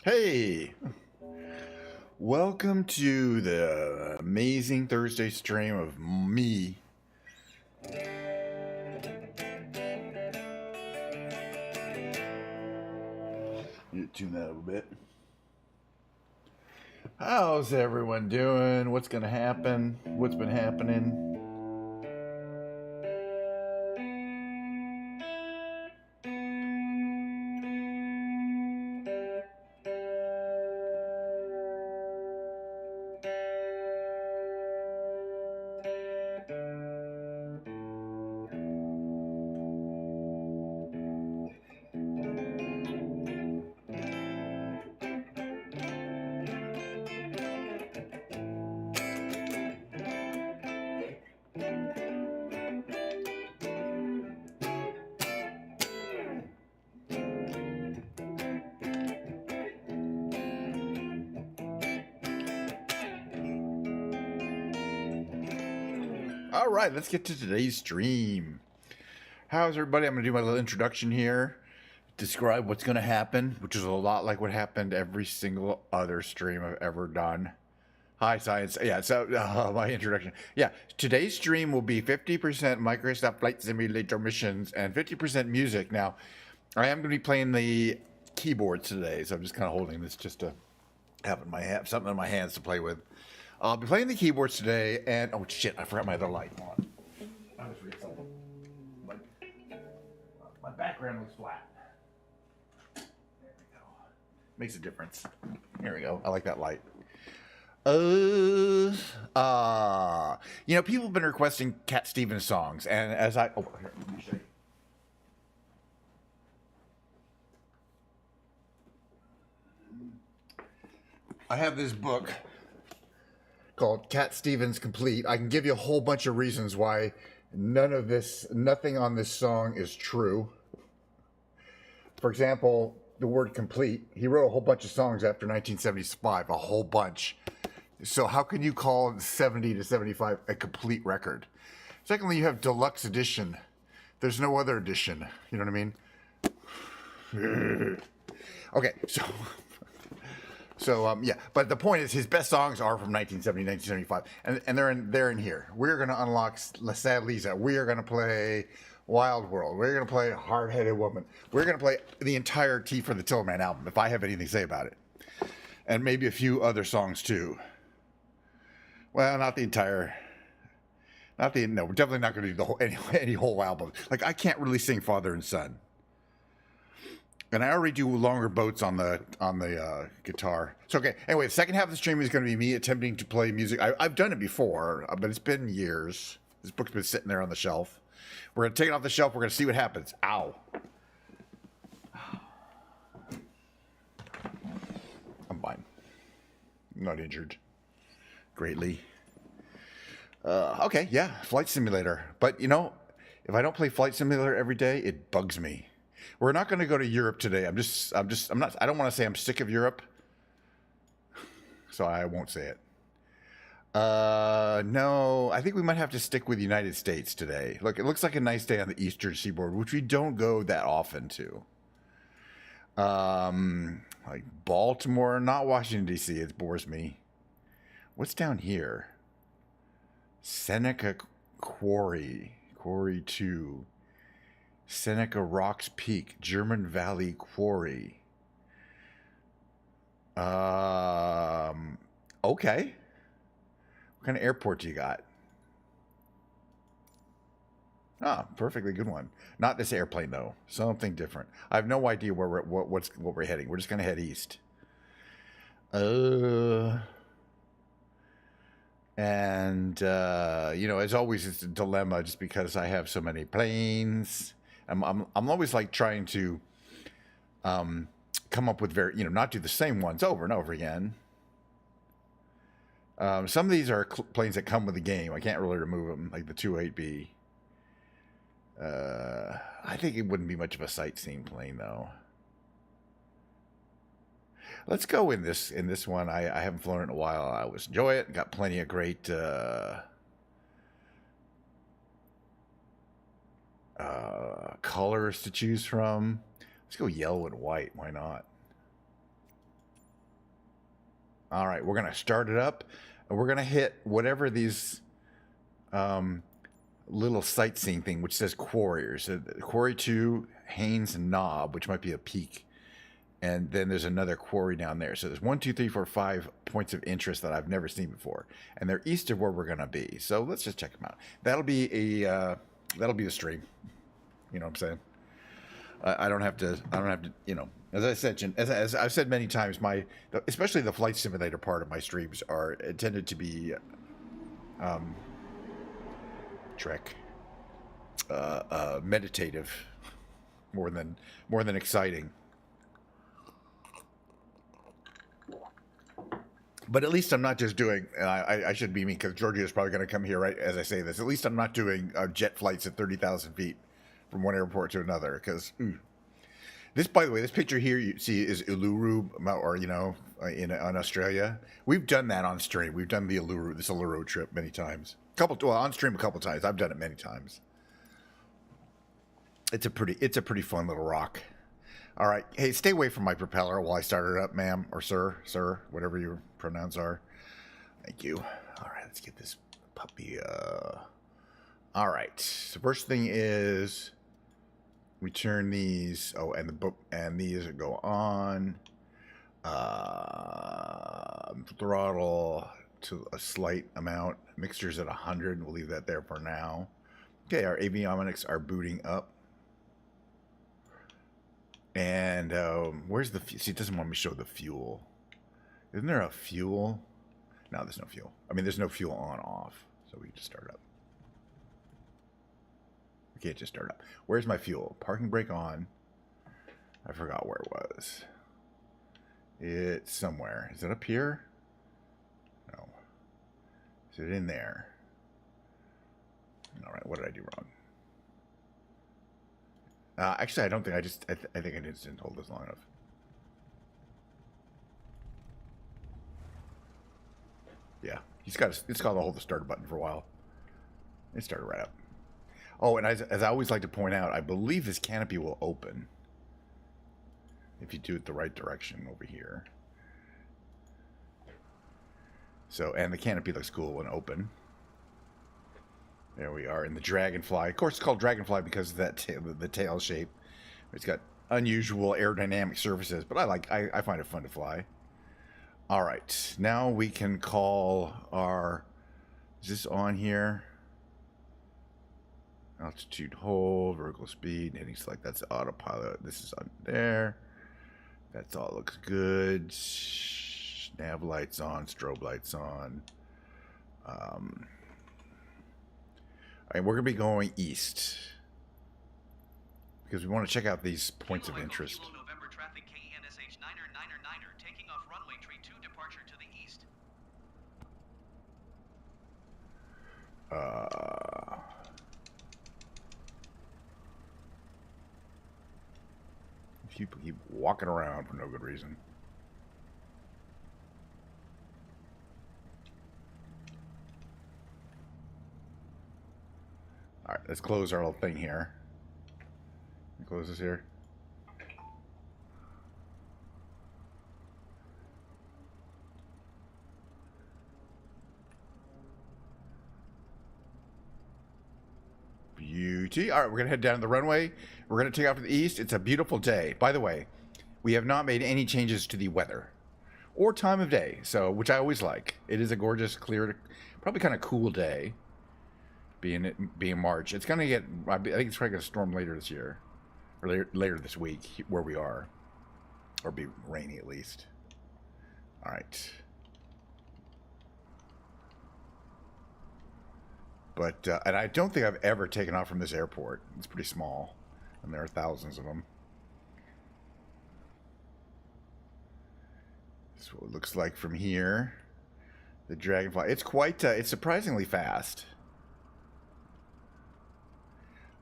Hey, welcome to the amazing Thursday stream of me. You tune that a little bit. How's everyone doing? What's gonna happen? What's been happening? All right, let's get to today's stream. How's everybody? I'm gonna do my little introduction here, describe what's gonna happen, which is a lot like what happened every single other stream I've ever done. Hi, science. Yeah, so my introduction. Yeah, today's stream will be 50% Microsoft Flight Simulator missions and 50% music. Now, I am going to be playing the keyboards today, so I'm just kind of holding this just to have in my hand, something in my hands to play with. I'll be playing the keyboards today, and oh shit, I forgot my other light on. I just forget something. My background looks flat. There we go. Makes a difference. There we go. I like that light. People have been requesting Cat Stevens songs, and as I here, let me show you. I have this book called Cat Stevens Complete. I can give you a whole bunch of reasons why nothing on this song is true. For example, the word complete. He wrote a whole bunch of songs after 1975, a whole bunch. So how can you call 70 to 75 a complete record? Secondly, you have deluxe edition. There's no other edition. You know what I mean? Okay, yeah. But the point is, his best songs are from 1970, 1975, and they're in here. We're gonna unlock Sad Lisa. We are gonna play Wild World. We're gonna play Hard Headed Woman. We're gonna play the entire T for the Tillman album, if I have anything to say about it, and maybe a few other songs too. Well, not the entire. No, we're definitely not going to do the whole any whole album. Like I can't really sing Father and Son, and I already do longer boats on the guitar. So okay. Anyway, the second half of the stream is going to be me attempting to play music. I've done it before, but it's been years. This book's been sitting there on the shelf. We're going to take it off the shelf. We're going to see what happens. Ow. I'm fine. I'm not injured greatly. Okay, yeah, Flight Simulator. But if I don't play Flight Simulator every day, it bugs me. We're not going to go to Europe today. I'm not. I don't want to say I'm sick of Europe, so I won't say it. No, I think we might have to stick with the United States today. Look, it looks like a nice day on the Eastern Seaboard, which we don't go that often to. Like Baltimore, not Washington D.C. It bores me. What's down here? Seneca Quarry 2, Seneca Rocks Peak, German Valley Quarry. Okay. What kind of airport do you got? Ah, perfectly good one. Not this airplane though. Something different. I have no idea where what we're heading. We're just gonna head east. And as always, it's a dilemma just because I have so many planes. I'm always like trying to come up with not do the same ones over and over again. Some of these are planes that come with the game. I can't really remove them, like the 28B. I think it wouldn't be much of a sightseeing plane though. Let's go in this one. I haven't flown it in a while. I always enjoy it. Got plenty of great colors to choose from. Let's go yellow and white. Why not? All right, we're gonna start it up, and we're gonna hit whatever these little sightseeing thing, which says Quarriers. Quarry 2, Haynes Knob, which might be a peak. And then there's another quarry down there. So there's 1, 2, 3, 4, 5 points of interest that I've never seen before, and they're east of where we're gonna be. So let's just check them out. That'll be the stream. You know what I'm saying? I don't have to. You know, as I said, as I've said many times, especially the flight simulator part of my streams are intended to be trek meditative more than exciting. But at least I'm not just doing. I should be me because Georgia is probably going to come here right as I say this. At least I'm not doing jet flights at 30,000 feet from one airport to another. Because this, by the way, this picture here you see is Uluru, or on Australia. We've done that on stream. We've done this Uluru trip many times. On stream a couple times. I've done it many times. It's a pretty fun little rock. All right. Hey, stay away from my propeller while I start it up, ma'am, or sir, whatever your pronouns are. Thank you. All right, let's get this puppy. All right. The first thing is we turn these. Oh, and these go on. Throttle to a slight amount. Mixture's at 100. We'll leave that there for now. Okay, our avionics are booting up. And where's the... See, it doesn't want me to show the fuel. Isn't there a fuel? No, there's no fuel. I mean, there's no fuel on off. So we can just start up. We can't just start up. Where's my fuel? Parking brake on. I forgot where it was. It's somewhere. Is it up here? No. Is it in there? All right, what did I do wrong? Actually, I don't think I think I just didn't hold this long enough. Yeah, it's got to hold the start button for a while. It started right up. Oh, and as I always like to point out, I believe this canopy will open if you do it the right direction over here. So, and the canopy looks cool when open. There we are in the Dragonfly. Of course, it's called Dragonfly because of that the tail shape. It's got unusual aerodynamic surfaces, but I find it fun to fly. All right, now we can call our. Is this on here? Altitude hold, vertical speed, heading select. That's autopilot. This is on there. That's all looks good. Nav lights on, strobe lights on. And we're going to be going east because we want to check out these points of interest. November traffic KNSH 9er taking off runway tree 2 departure to the east. People keep walking around for no good reason. All right, let's close our little thing here. Close this here. Beauty. All right, we're going to head down the runway. We're going to take off to the east. It's a beautiful day. By the way, we have not made any changes to the weather or time of day, so which I always like. It is a gorgeous, clear, probably kind of cool day. Being March, it's gonna get. I think it's probably gonna storm later this year, or later this week where we are, or be rainy at least. All right. But and I don't think I've ever taken off from this airport. It's pretty small, and there are thousands of them. This is what it looks like from here. The Dragonfly. It's quite. It's surprisingly fast.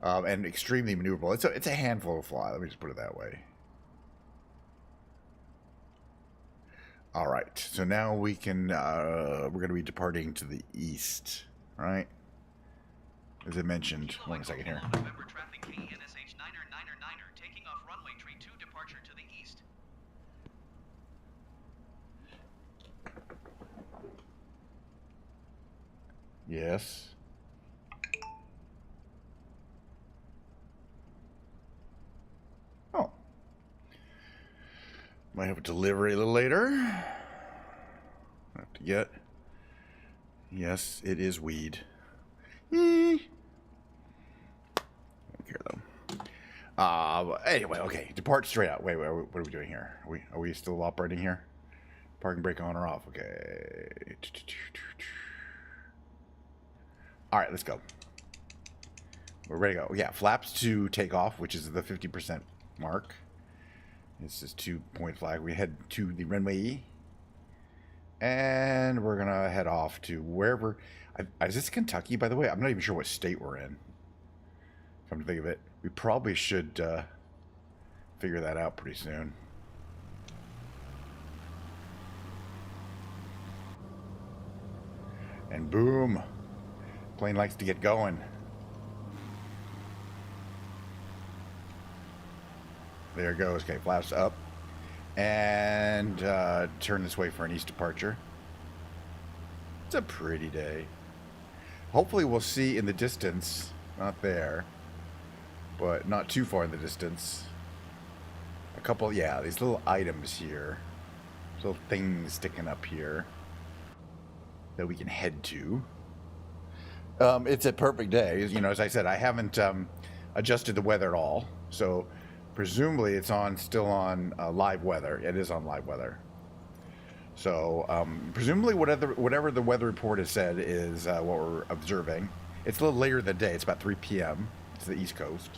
And extremely maneuverable. It's a handful to fly. Let me just put it that way. All right. So now we can. We're going to be departing to the east, right? As I mentioned. One second here. November traffic KNSH 9er taking off runway tree 2 departure to the east. Yes. Oh. Might have a delivery a little later. Have to get. Yes, it is weed. Don't care though. Anyway, okay. Depart straight out. Wait, what are we doing here? Are we still operating here? Parking brake on or off? Okay. All right, let's go. We're ready to go. Yeah, flaps to take off, which is the 50% mark. This is 2-point flag. We head to the runway E. And we're going to head off to wherever. Is this Kentucky, by the way? I'm not even sure what state we're in. Come to think of it. We probably should figure that out pretty soon. And boom. Plane likes to get going. There it goes. Okay, flaps up. And turn this way for an east departure. It's a pretty day. Hopefully we'll see in the distance, not there, but not too far in the distance, a couple, yeah, these little items here, little things sticking up here that we can head to. It's a perfect day. You know, as I said, I haven't adjusted the weather at all, so presumably it's still on live weather. It is on live weather. So presumably whatever the weather report has said is what we're observing. It's a little later in the day. It's about 3 p.m. to the East Coast.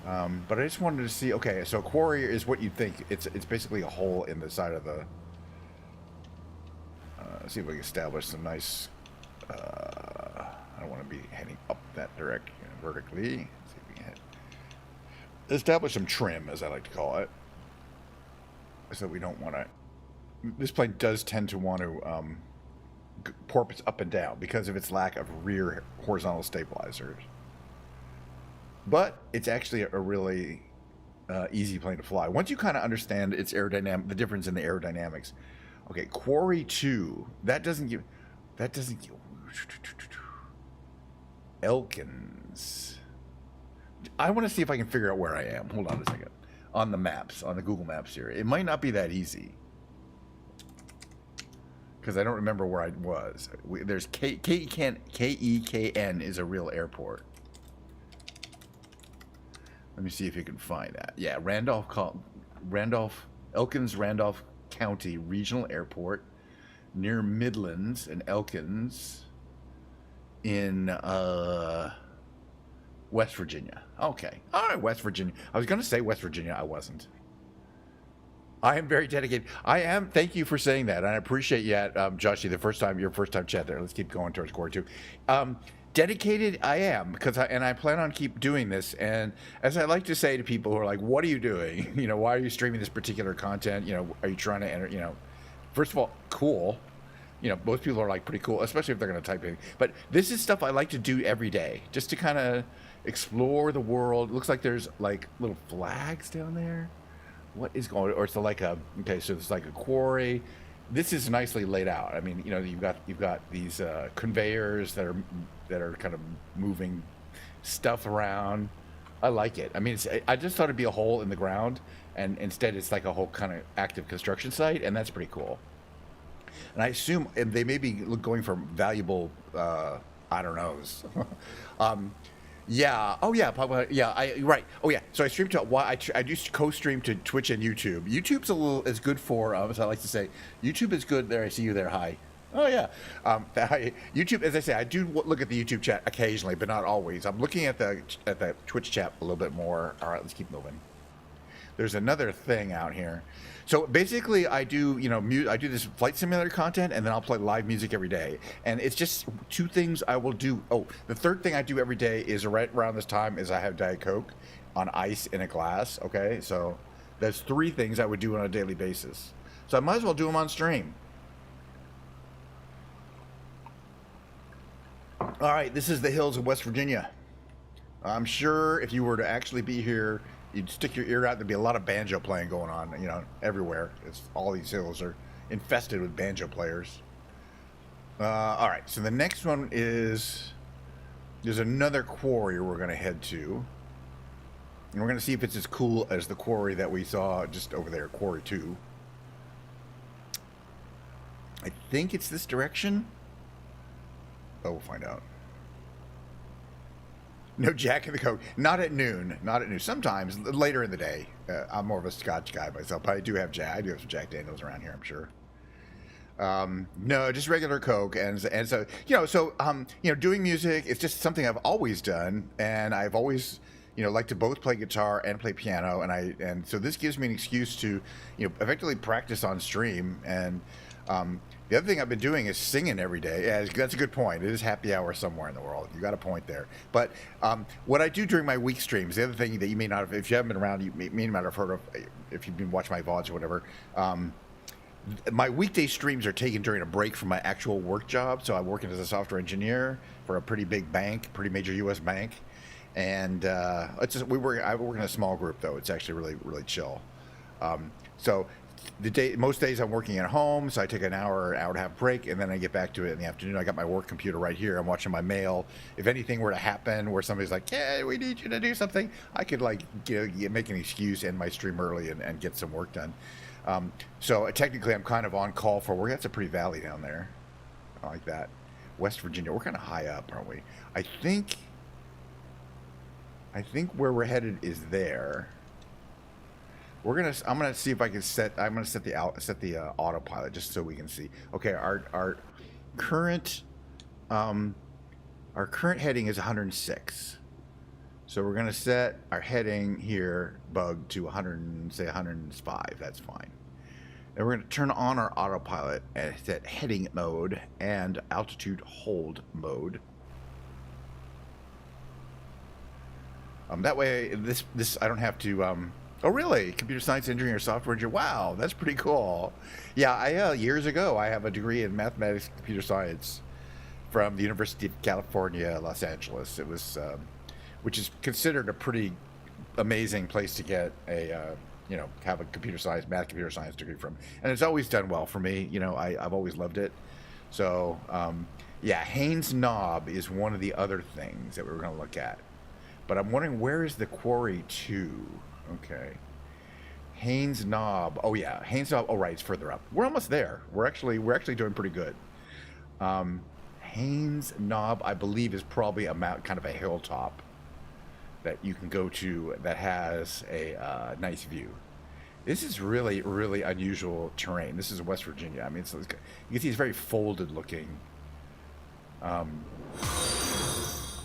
But I just wanted to see. Okay, so quarry is what you'd think. It's basically a hole in the side of the. Let's see if we can establish some nice. I don't want to be heading up that direction vertically. Let's see if we can establish some trim, as I like to call it. So we don't want to. This plane does tend to want to porpoise up and down because of its lack of rear horizontal stabilizers. But it's actually a really easy plane to fly. Once you kind of understand its aerodynamic, the difference in the aerodynamics. Okay, Quarry 2. That doesn't give. Elkins. I want to see if I can figure out where I am. Hold on a second. On the maps, on the Google Maps here. It might not be that easy. Because I don't remember where I was. There's KEKN is a real airport. Let me see if you can find that. Yeah, Elkins Randolph County Regional Airport near Midlands and Elkins in West Virginia. Okay. All right, West Virginia. I was going to say West Virginia. I wasn't. I am very dedicated. I am. Thank you for saying that. And I appreciate you, Joshy, your first time chat there. Let's keep going towards Core 2. Dedicated, I am, and I plan on keep doing this. And as I like to say to people who are like, "What are you doing? You know, why are you streaming this particular content? You know, are you trying to enter? You know, first of all, cool. You know, most people are like pretty cool, especially if they're going to type in. But this is stuff I like to do every day, just to kind of explore the world. It looks like there's like little flags down there. What is going? Or it's like a okay, so it's like a quarry. This is nicely laid out. I mean, you know, you've got these conveyors that are kind of moving stuff around. I like it. I mean, I just thought it'd be a hole in the ground, and instead it's like a whole kind of active construction site, and that's pretty cool. And I assume they may be going for valuable, I don't know. Yeah. Oh, yeah. Yeah. Right. Oh, yeah. So I stream to. I do co-stream to Twitch and YouTube. YouTube's is good for. As I like to say, YouTube is good. There, I see you there. Hi. Oh yeah. YouTube, as I say, I do look at the YouTube chat occasionally, but not always. I'm looking at the Twitch chat a little bit more. All right, let's keep moving. There's another thing out here. So basically, I do I do this flight simulator content, and then I'll play live music every day. And it's just two things I will do. Oh, the third thing I do every day is right around this time is I have Diet Coke on ice in a glass. Okay, so that's three things I would do on a daily basis. So I might as well do them on stream. All right, this is the hills of West Virginia. I'm sure if you were to actually be here, you'd stick your ear out. There'd be a lot of banjo playing going on, everywhere. All these hills are infested with banjo players. All right, so the next one is there's another quarry we're going to head to. And we're going to see if it's as cool as the quarry that we saw just over there, Quarry 2. I think it's this direction. Oh, we'll find out. No Jack in the Coke. Not at noon. Not at noon. Sometimes later in the day. I'm more of a Scotch guy myself, but I do have Jack. I do have some Jack Daniels around here, I'm sure. No, just regular Coke, and so doing music is just something I've always done, and I've always like to both play guitar and play piano, and so this gives me an excuse to effectively practice on stream. And the other thing I've been doing is singing every day. Yeah, that's a good point. It is happy hour somewhere in the world. You got a point there. But what I do during my week streams, the other thing that you may not have, if you haven't been around, you may not have heard of, if you've been watching my VODs or whatever. My weekday streams are taken during a break from my actual work job. So I'm working as a software engineer for a pretty big bank, pretty major U.S. bank, and I work in a small group though. It's actually really, really chill. So most days I'm working at home, so I take an hour and a half break, and then I get back to it in the afternoon. I got my work computer right here. I'm watching my mail. If anything were to happen where somebody's like, "Hey, we need you to do something," I could make an excuse, end my stream early, and get some work done. So technically, I'm kind of on call for work. That's a pretty valley down there. I like that. West Virginia. We're kind of high up, aren't we? I think where we're headed is there. I'm gonna see if I can set. I'm gonna set the autopilot just so we can see. Okay, our current heading is 106. So we're gonna set our heading here, bug, to 105. That's fine. And we're gonna turn on our autopilot and set heading mode and altitude hold mode. That way, this I don't have to. Oh, really? Computer science engineering or software engineering? Wow, that's pretty cool. Yeah, I years ago I have a degree in mathematics and computer science from the University of California, Los Angeles. It was, which is considered a pretty amazing place to get a, have a computer science degree from. And it's always done well for me. I've always loved it. So, yeah, Haynes Knob is one of the other things that we were going to look at. But I'm wondering, where is the Quarry 2? Okay. Haynes Knob. Oh yeah, Haynes Knob. Oh right, it's further up. We're almost there. We're actually doing pretty good. Haynes Knob, I believe, is probably a kind of a hilltop that you can go to that has a nice view. This is really, really unusual terrain. This is West Virginia. I mean, you can see it's very folded looking.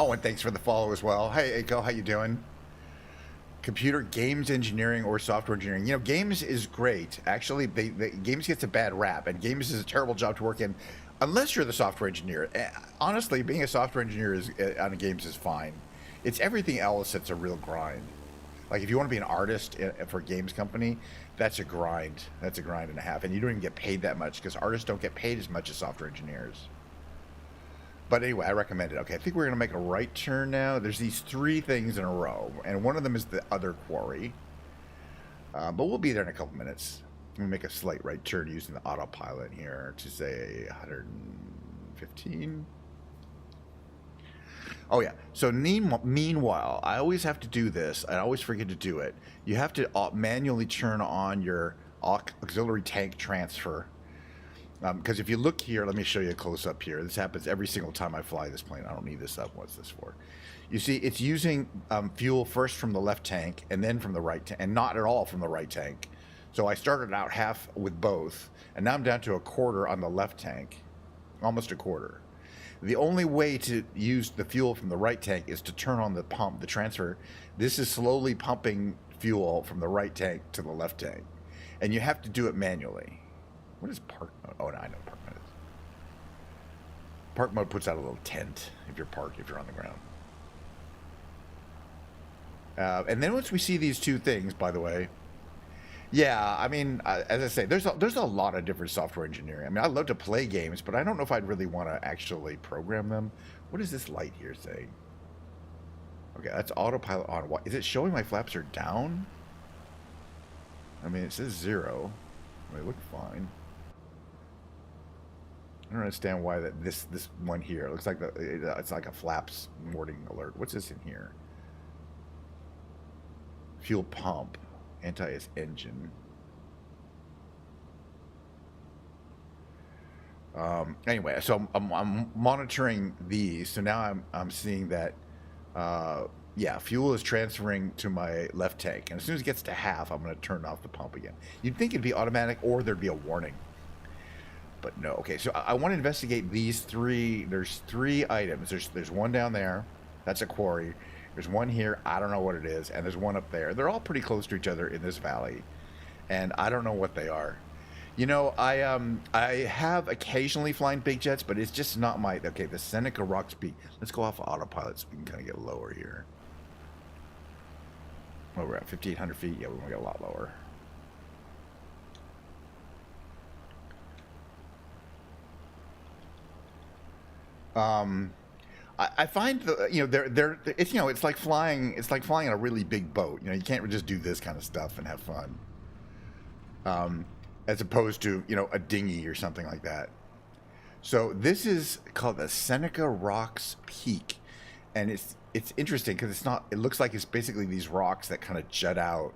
Oh, and thanks for the follow as well. Hey, Eiko, how you doing? Computer games engineering or software engineering. Games is great. Actually, games gets a bad rap, and games is a terrible job to work in, unless you're the software engineer. Honestly, being a software engineer on games is fine. It's everything else that's a real grind. Like if you want to be an artist for a games company, that's a grind. That's a grind and a half, and you don't even get paid that much because artists don't get paid as much as software engineers. But anyway, I recommend it. Okay, I think we're going to make a right turn now. There's these 3 things in a row, and one of them is the other quarry. But we'll be there in a couple minutes. I'm going to make a slight right turn using the autopilot here to say 115. Oh, yeah. So meanwhile, I always have to do this. I always forget to do it. You have to manually turn on your auxiliary tank transfer. Because if you look here, let me show you a close-up here. This happens every single time I fly this plane. I don't need this up. What's this for? You see, it's using fuel first from the left tank and then from the right tank, and not at all from the right tank. So I started out half with both, and now I'm down to a quarter on the left tank, almost a quarter. The only way to use the fuel from the right tank is to turn on the pump, the transfer. This is slowly pumping fuel from the right tank to the left tank, and you have to do it manually. What is park mode? Oh, no, I know what park mode is. Park mode puts out a little tent if you're parked, if you're on the ground. And then once we see these 2 things, by the way, yeah, I mean, as I say, there's a lot of different software engineering. I mean, I love to play games, but I don't know if I'd really want to actually program them. What is this light here saying? Okay, that's autopilot on. What is it showing? My flaps are down. I mean, it says 0. They look fine. I don't understand why this one here, it looks like it's like a flaps warning alert. What's this in here? Fuel pump, anti-ice engine. Anyway, so I'm monitoring these. So now I'm seeing that, yeah, fuel is transferring to my left tank, and as soon as it gets to half, I'm going to turn off the pump again. You'd think it'd be automatic, or there'd be a warning, but no. Okay, so I want to investigate these three. There's three items. There's one down there. That's a quarry. There's one here. I don't know what it is, and there's one up there. They're all pretty close to each other in this valley, and I don't know what they are. You know, I have occasionally flying big jets, but it's just not my. Okay, the Seneca Rocks Peak. Let's go off of autopilot so we can kind of get lower here. Oh, we're at 1,500 feet. Yeah, we want to get a lot lower. I find it's it's like flying. It's like flying a really big boat. You know, you can't just do this kind of stuff and have fun. As opposed to, a dinghy or something like that. So this is called the Seneca Rocks Peak, and it's interesting because it's not. It looks like it's basically these rocks that kind of jut out,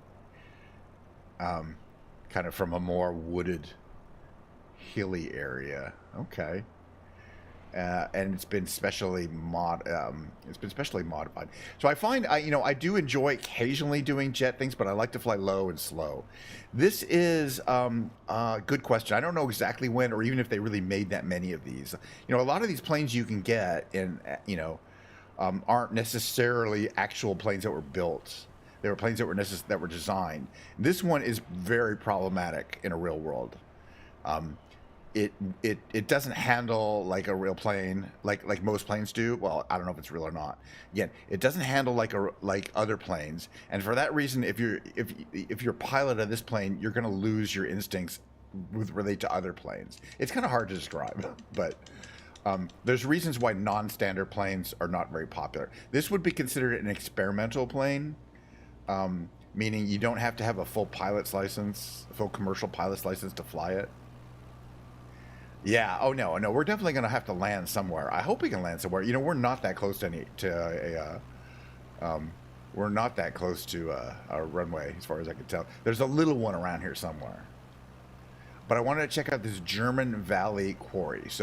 kind of from a more wooded, hilly area. Okay. And it's been specially modified. So I find I do enjoy occasionally doing jet things, but I like to fly low and slow. This is a good question. I don't know exactly when, or even if they really made that many of these. A lot of these planes you can get in aren't necessarily actual planes that were built. They were planes that were designed. This one is very problematic in a real world. It doesn't handle like a real plane, like most planes do. Well, I don't know if it's real or not. Again, it doesn't handle like other planes, and for that reason, if you're a pilot of this plane, you're going to lose your instincts with relate to other planes. It's kind of hard to describe, but there's reasons why non-standard planes are not very popular. This would be considered an experimental plane, meaning you don't have to have a full pilot's license, a full commercial pilot's license to fly it. Yeah. Oh no. We're definitely going to have to land somewhere. I hope we can land somewhere. We're not that close we're not that close to a runway, as far as I can tell. There's a little one around here somewhere. But I wanted to check out this German Valley quarry. It's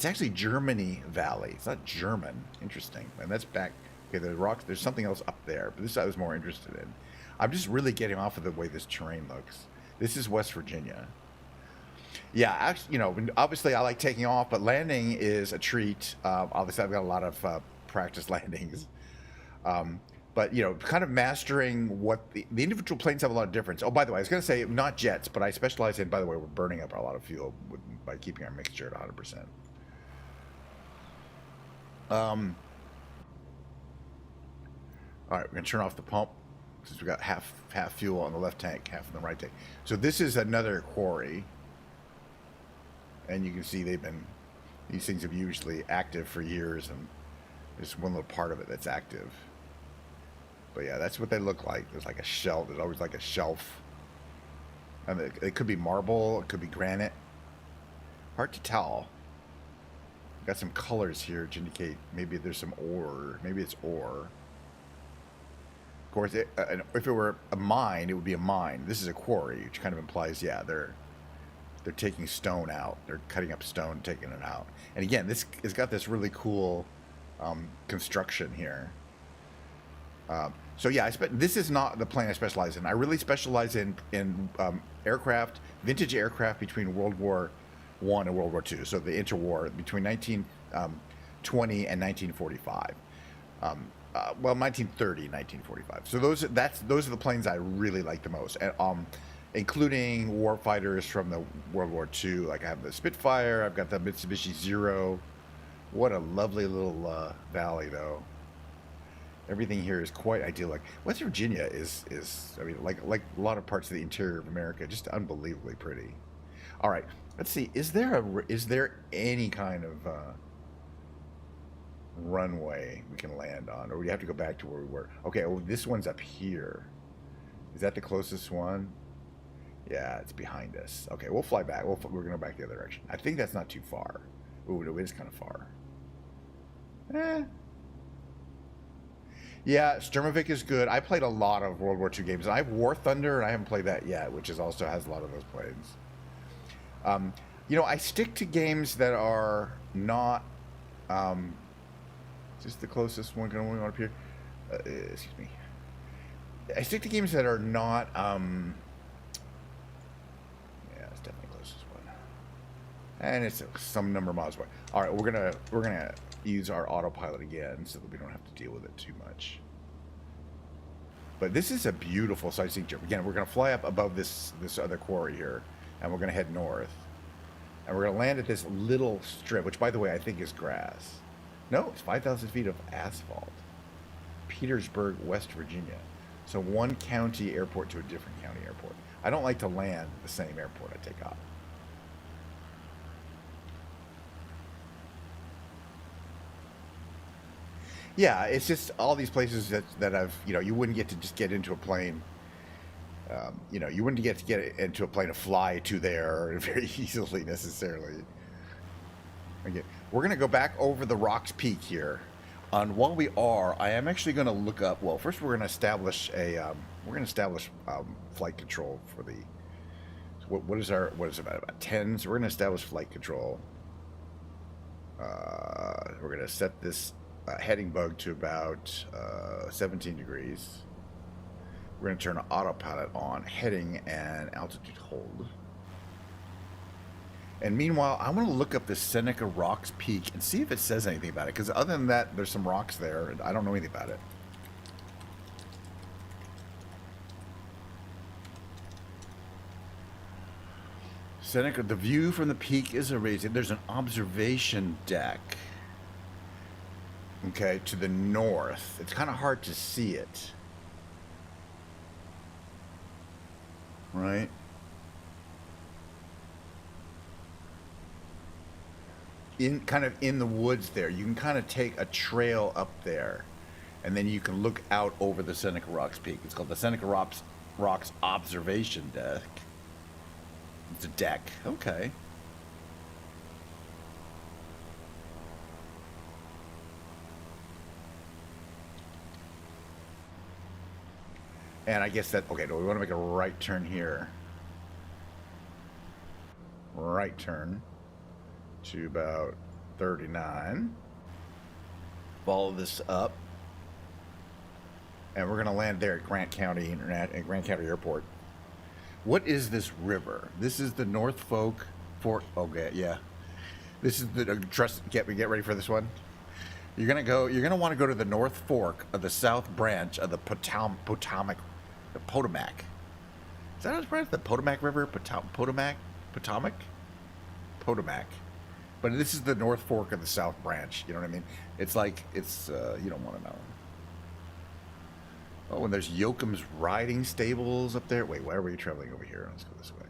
actually Germany Valley. It's not German. Interesting. And that's back. Okay, the rocks. There's something else up there, but this I was more interested in. I'm just really getting off of the way this terrain looks. This is West Virginia. Yeah, actually, obviously I like taking off, but landing is a treat. Obviously, I've got a lot of practice landings. But, kind of mastering what the individual planes have a lot of difference. Oh, by the way, I was going to say not jets, but I specialize in, by the way, we're burning up a lot of fuel by keeping our mixture at 100%. All right, we're going to turn off the pump since we got half fuel on the left tank, half in the right tank. So this is another quarry. And you can see these things have usually active for years, and there's one little part of it that's active. But yeah, that's what they look like. There's like a shelf. There's always like a shelf. And it could be marble. It could be granite. Hard to tell. Got some colors here to indicate maybe there's some ore. Maybe it's ore. Of course, if it were a mine, it would be a mine. This is a quarry, which kind of implies, yeah, they're taking stone out. They're cutting up stone, taking it out. And again, this has got this really cool construction here. So yeah, this is not the plane I specialize in. I really specialize in aircraft, vintage aircraft between World War I and World War II. So the interwar between 1920 and 1945. 1930, 1945. So those are the planes I really like the most. And, including warfighters from the World War II. Like I have the Spitfire, I've got the Mitsubishi Zero. What a lovely little valley, though. Everything here is quite idyllic. West Virginia is like a lot of parts of the interior of America, just unbelievably pretty. All right, let's see. Is there any kind of runway we can land on, or we have to go back to where we were? Okay, well, this one's up here. Is that the closest one? Yeah, it's behind us. Okay, we'll fly back. We're going to go back the other direction. I think that's not too far. Ooh, it is kind of far. Eh. Yeah, Sturmovik is good. I played a lot of World War II games. I have War Thunder, and I haven't played that yet, which is also has a lot of those planes. You know, I stick to games that are not. Just the closest one going on up here. Excuse me. I stick to games that are not. Yeah, it's definitely the closest one, and it's some number of miles away. All right, we're gonna use our autopilot again so that we don't have to deal with it too much. But this is a beautiful sightseeing trip. Again, we're gonna fly up above this other quarry here, and we're gonna head north, and we're gonna land at this little strip, which, by the way, I think is grass. No, it's 5,000 feet of asphalt. Petersburg, West Virginia. So one county airport to a different county airport. I don't like to land the same airport I take off. Yeah, it's just all these places that I've, you know, you wouldn't get to just get into a plane. You know, you wouldn't get to get into a plane to fly to there very easily necessarily. Okay, we're going to go back over the Rocks Peak here. And while we are, I am actually going to look up. Well, first we're going to establish flight control for the. What is it about 10? So we're going to establish flight control. We're going to set this heading bug to about 17 degrees. We're going to turn autopilot on, heading and altitude hold. And meanwhile, I want to look up the Seneca Rocks Peak and see if it says anything about it. Because other than that, there's some rocks there, and I don't know anything about it. Seneca, the view from the peak is amazing. There's an observation deck. Okay, to the north. It's kind of hard to see it. Right? In the woods there. You can kind of take a trail up there, and then you can look out over the Seneca Rocks Peak. It's called the Seneca Rocks Observation Deck. It's a deck. Okay. And I guess that, okay, we want to make a right turn here. Right turn to about 39. Follow this up. And we're going to land there at Grant County Airport. What is this river? This is the North Fork. Okay, yeah. This is the get ready for this one. You're going to want to go to the North Fork of the South Branch of the Potomac. Is that how it's pronounced? The Potomac River? Potomac? But this is the North Fork of the South Branch. You know what I mean? It's like, you don't want to know. Oh, and there's Yoakum's riding stables up there. Wait, why are we traveling over here? Let's go this way.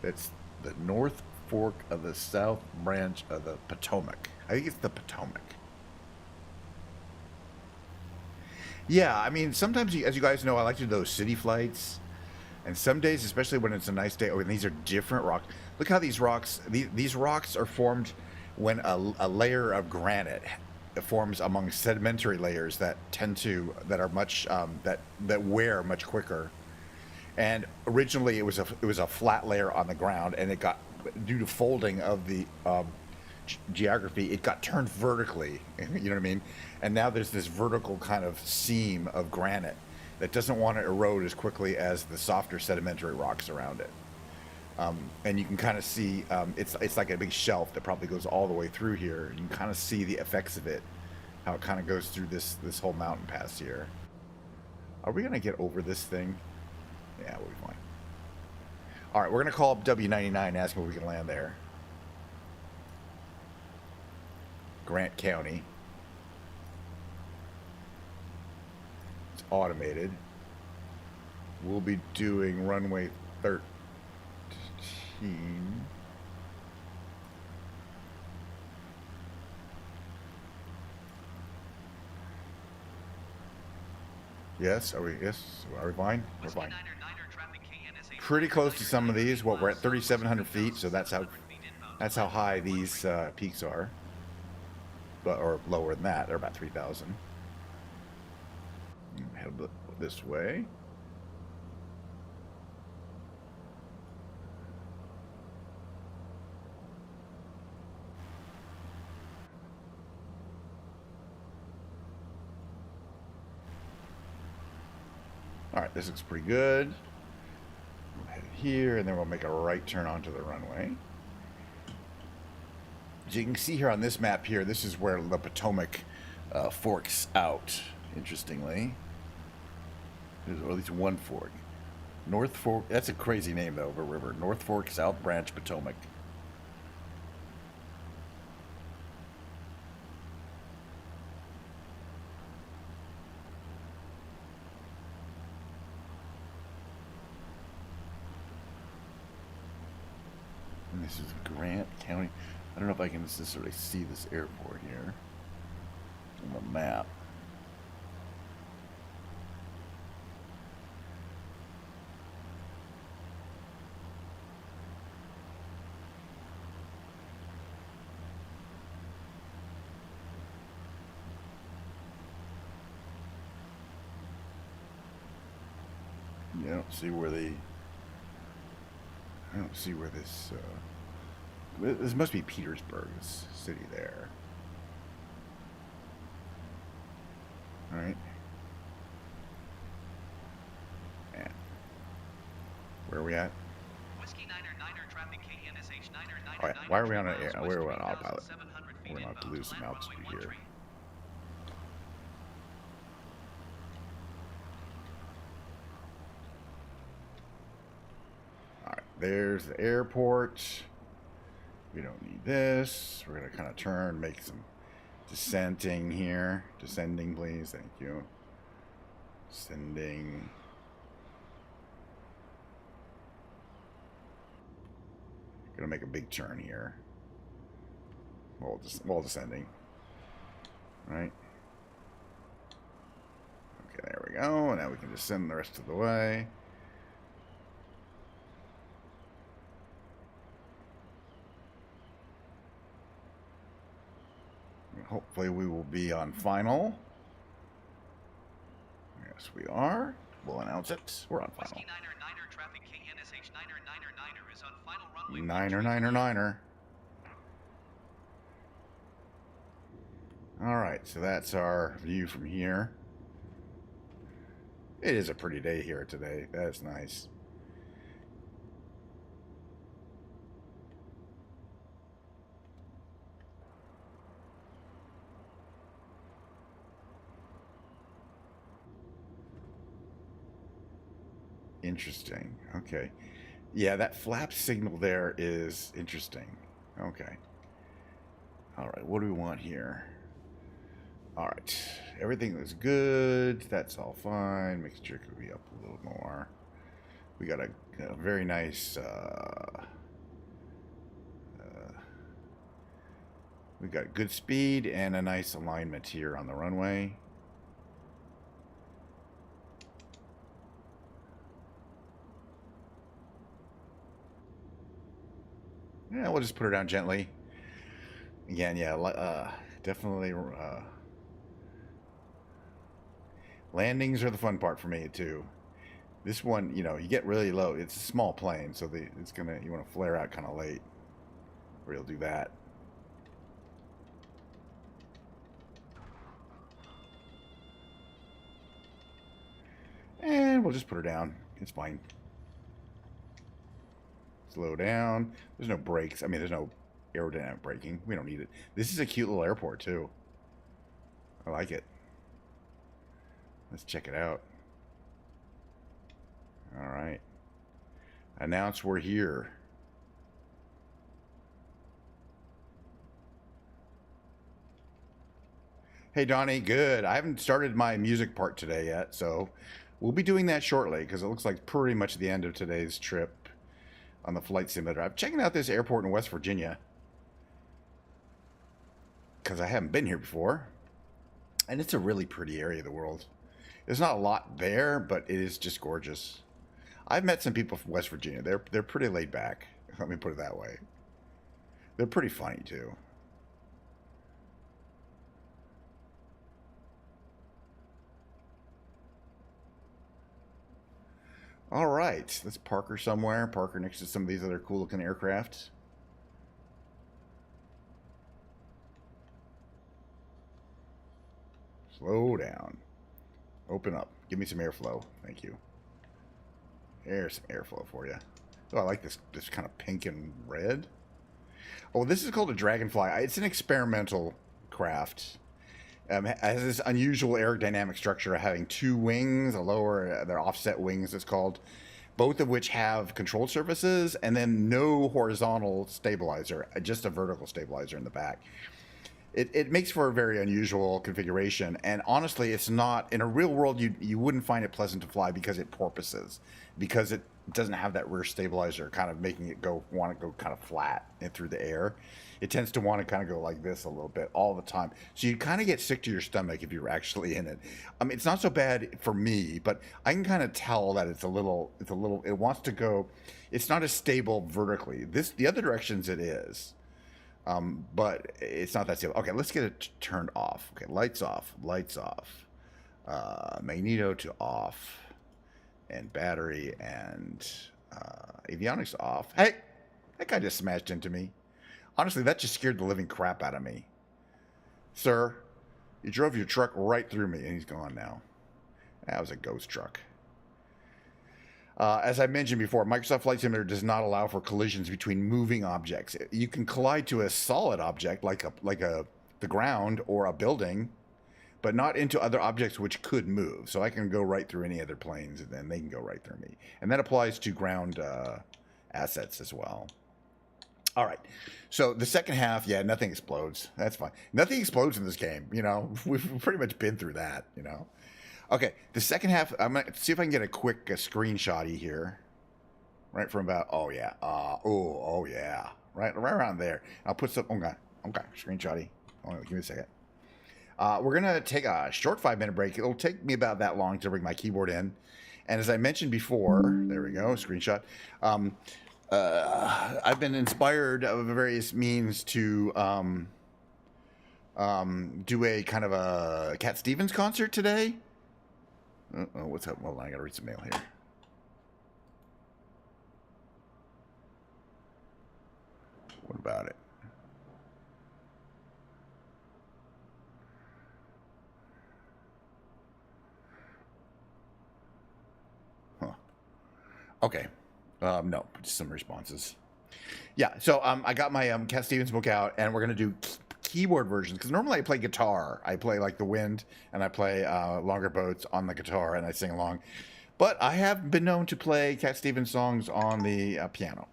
It's the North Fork of the South Branch of the Potomac. I think it's the Potomac. Yeah, I mean, sometimes, as you guys know, I like to do those city flights. And some days, especially when it's a nice day, and these are different rocks. Look how these rocks are formed when a layer of granite forms among sedimentary layers that are much that wear much quicker. And originally it was a flat layer on the ground, and it got, due to folding of the geography, it got turned vertically. You know what I mean? And now there's this vertical kind of seam of granite that doesn't want to erode as quickly as the softer sedimentary rocks around it. And you can kind of see, it's like a big shelf that probably goes all the way through here. You can kind of see the effects of it, how it kind of goes through this whole mountain pass here. Are we going to get over this thing? Yeah, we'll be fine. All right, we're going to call up W99, ask if we can land there. Grant County. It's automated. We'll be doing runway 13. Yes, are we? Yes, are we fine? We're Whiskey fine. Niner Niner traffic KNSH Pretty close to some of 999 these. What we're at miles, 3,700 feet, so 3,700 feet inbound to that's how landing high on these runway. peaks are, but or lower than that. They're about 3,000. Head this way. All right, this looks pretty good. We'll head here, and then we'll make a right turn onto the runway. As you can see here on this map here, this is where the Potomac forks out, interestingly. There's at least one fork. North Fork, that's a crazy name though, of a river. North Fork, South Branch, Potomac. And this is Grant County. I don't know if I can necessarily see this airport here on the map. Yeah, I don't see where the. I don't see where this. This must be Petersburg, this city there. All right. And where are we at? Whiskey Niner Niner traffic KNSH 999 All right. Why are we on an air? miles, Where are we on autopilot? 3,700 feet We're gonna have to inbound lose some land altitude runway here. 13. All right. There's the airport. We don't need this. We're gonna kind of turn, make some descending here. Descending, please. Thank you. Descending. Gonna make a big turn here. While descending. Right. Okay, there we go. Now we can descend the rest of the way. Hopefully we will be on final. Yes, we are. We'll announce it. We're on final. Whiskey Niner Niner traffic KNSH 999 is on final runway. Niner. All right, so that's our view from here. It is a pretty day here today. That's nice. Interesting. Okay. Yeah, that flap signal there is interesting. Okay. All right, what do we want here? All right, everything looks good. That's all fine. Mixture could be up a little more. We got a very nice. We got good speed and a nice alignment here on the runway. Yeah, we'll just put her down gently. Again, yeah, definitely. Landings are the fun part for me too. This one, you know, you get really low. It's a small plane, so you want to flare out kind of late, or you'll do that. And we'll just put her down. It's fine. Slow down. There's no brakes. I mean, there's no aerodynamic braking. We don't need it. This is a cute little airport too. I like it. Let's check it out. All right. Announce we're here. Hey, Donnie. Good. I haven't started my music part today yet, so we'll be doing that shortly because it looks like pretty much the end of today's trip on the flight simulator. I'm checking out this airport in West Virginia because I haven't been here before, and it's a really pretty area of the world. There's not a lot there, but it is just gorgeous. I've met some people from West Virginia. They're pretty laid back. Let me put it that way. They're pretty funny too. All right, let's park her somewhere. Park her next to some of these other cool looking aircraft. Slow down. Open up. Give me some airflow. Thank you. There's some airflow for you. Oh, I like this kind of pink and red. Oh, this is called a Dragonfly. It's an experimental craft. It has this unusual aerodynamic structure of having two wings, a lower, they're offset wings, it's called, both of which have control surfaces, and then no horizontal stabilizer, just a vertical stabilizer in the back. It makes for a very unusual configuration, and honestly, it's not, in a real world, you wouldn't find it pleasant to fly because it porpoises, because it doesn't have that rear stabilizer kind of making it want to go kind of flat and through the air. It tends to want to kind of go like this a little bit all the time. So you kind of get sick to your stomach if you're actually in it. I mean, it's not so bad for me, but I can kind of tell that it wants to go, it's not as stable vertically. The other directions it is. But it's not that stable. Okay, let's get it turned off. Okay, lights off, magneto to off, and battery and avionics off. Hey, that guy just smashed into me. Honestly, that just scared the living crap out of me. Sir, you drove your truck right through me, and he's gone now. That was a ghost truck. As I mentioned before, Microsoft Flight Simulator does not allow for collisions between moving objects. You can collide to a solid object like the ground or a building, but not into other objects which could move. So I can go right through any other planes, and then they can go right through me. And that applies to ground assets as well. All right. So the second half, yeah, nothing explodes. That's fine. Nothing explodes in this game. You know, we've pretty much been through that, you know. Okay, the second half, I'm going to see if I can get a quick screenshot-y here. Right from about, oh yeah, oh yeah. Right around there. I'll put some, okay, screenshot-y. Oh, give me a second. We're going to take a short 5-minute break. It'll take me about that long to bring my keyboard in. And as I mentioned before, there we go, screenshot. I've been inspired of various means to do a kind of a Cat Stevens concert today. Uh-oh, what's up? Well, I gotta read some mail here. What about it? Huh. Okay. No, just some responses. Yeah, so I got my Cat Stevens book out, and we're gonna do keyboard versions, because normally I play guitar. I play like The Wind, and I play Longer Boats on the guitar, and I sing along. But I have been known to play Cat Stevens songs on the piano.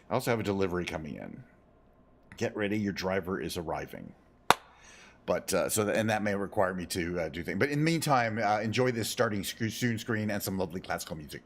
I also have a delivery coming in. Get ready, your driver is arriving. But and that may require me to do things. But in the meantime, enjoy this starting soon screen and some lovely classical music.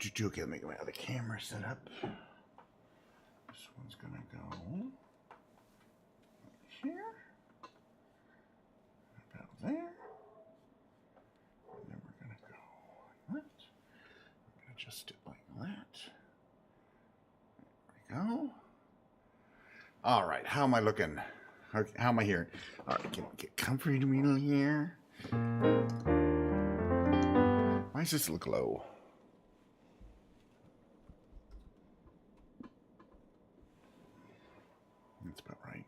Okay, let me get my other camera set up. This one's gonna go here, about there, and then we're gonna go like that. I'm gonna adjust it like that. There we go. All right, how am I looking? How am I hearing? All right, get comfy here. Why does this look low? That's about right.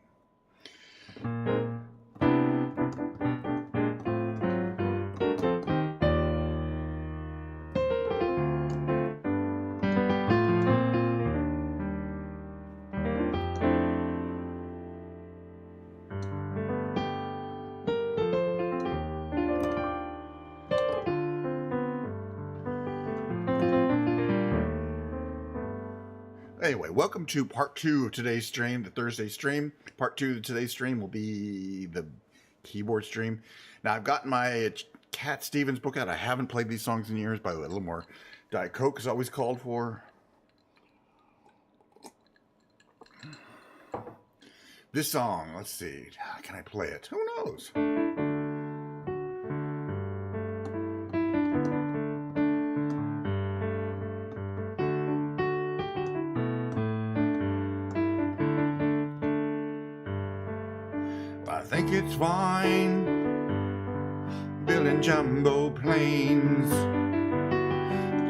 Anyway, welcome to part 2 of today's stream, the Thursday stream. Part 2 of today's stream will be the keyboard stream. Now, I've gotten my Cat Stevens book out. I haven't played these songs in years. By the way, a little more Diet Coke is always called for. This song, let's see. Can I play it? Who knows? I think it's fine building jumbo planes,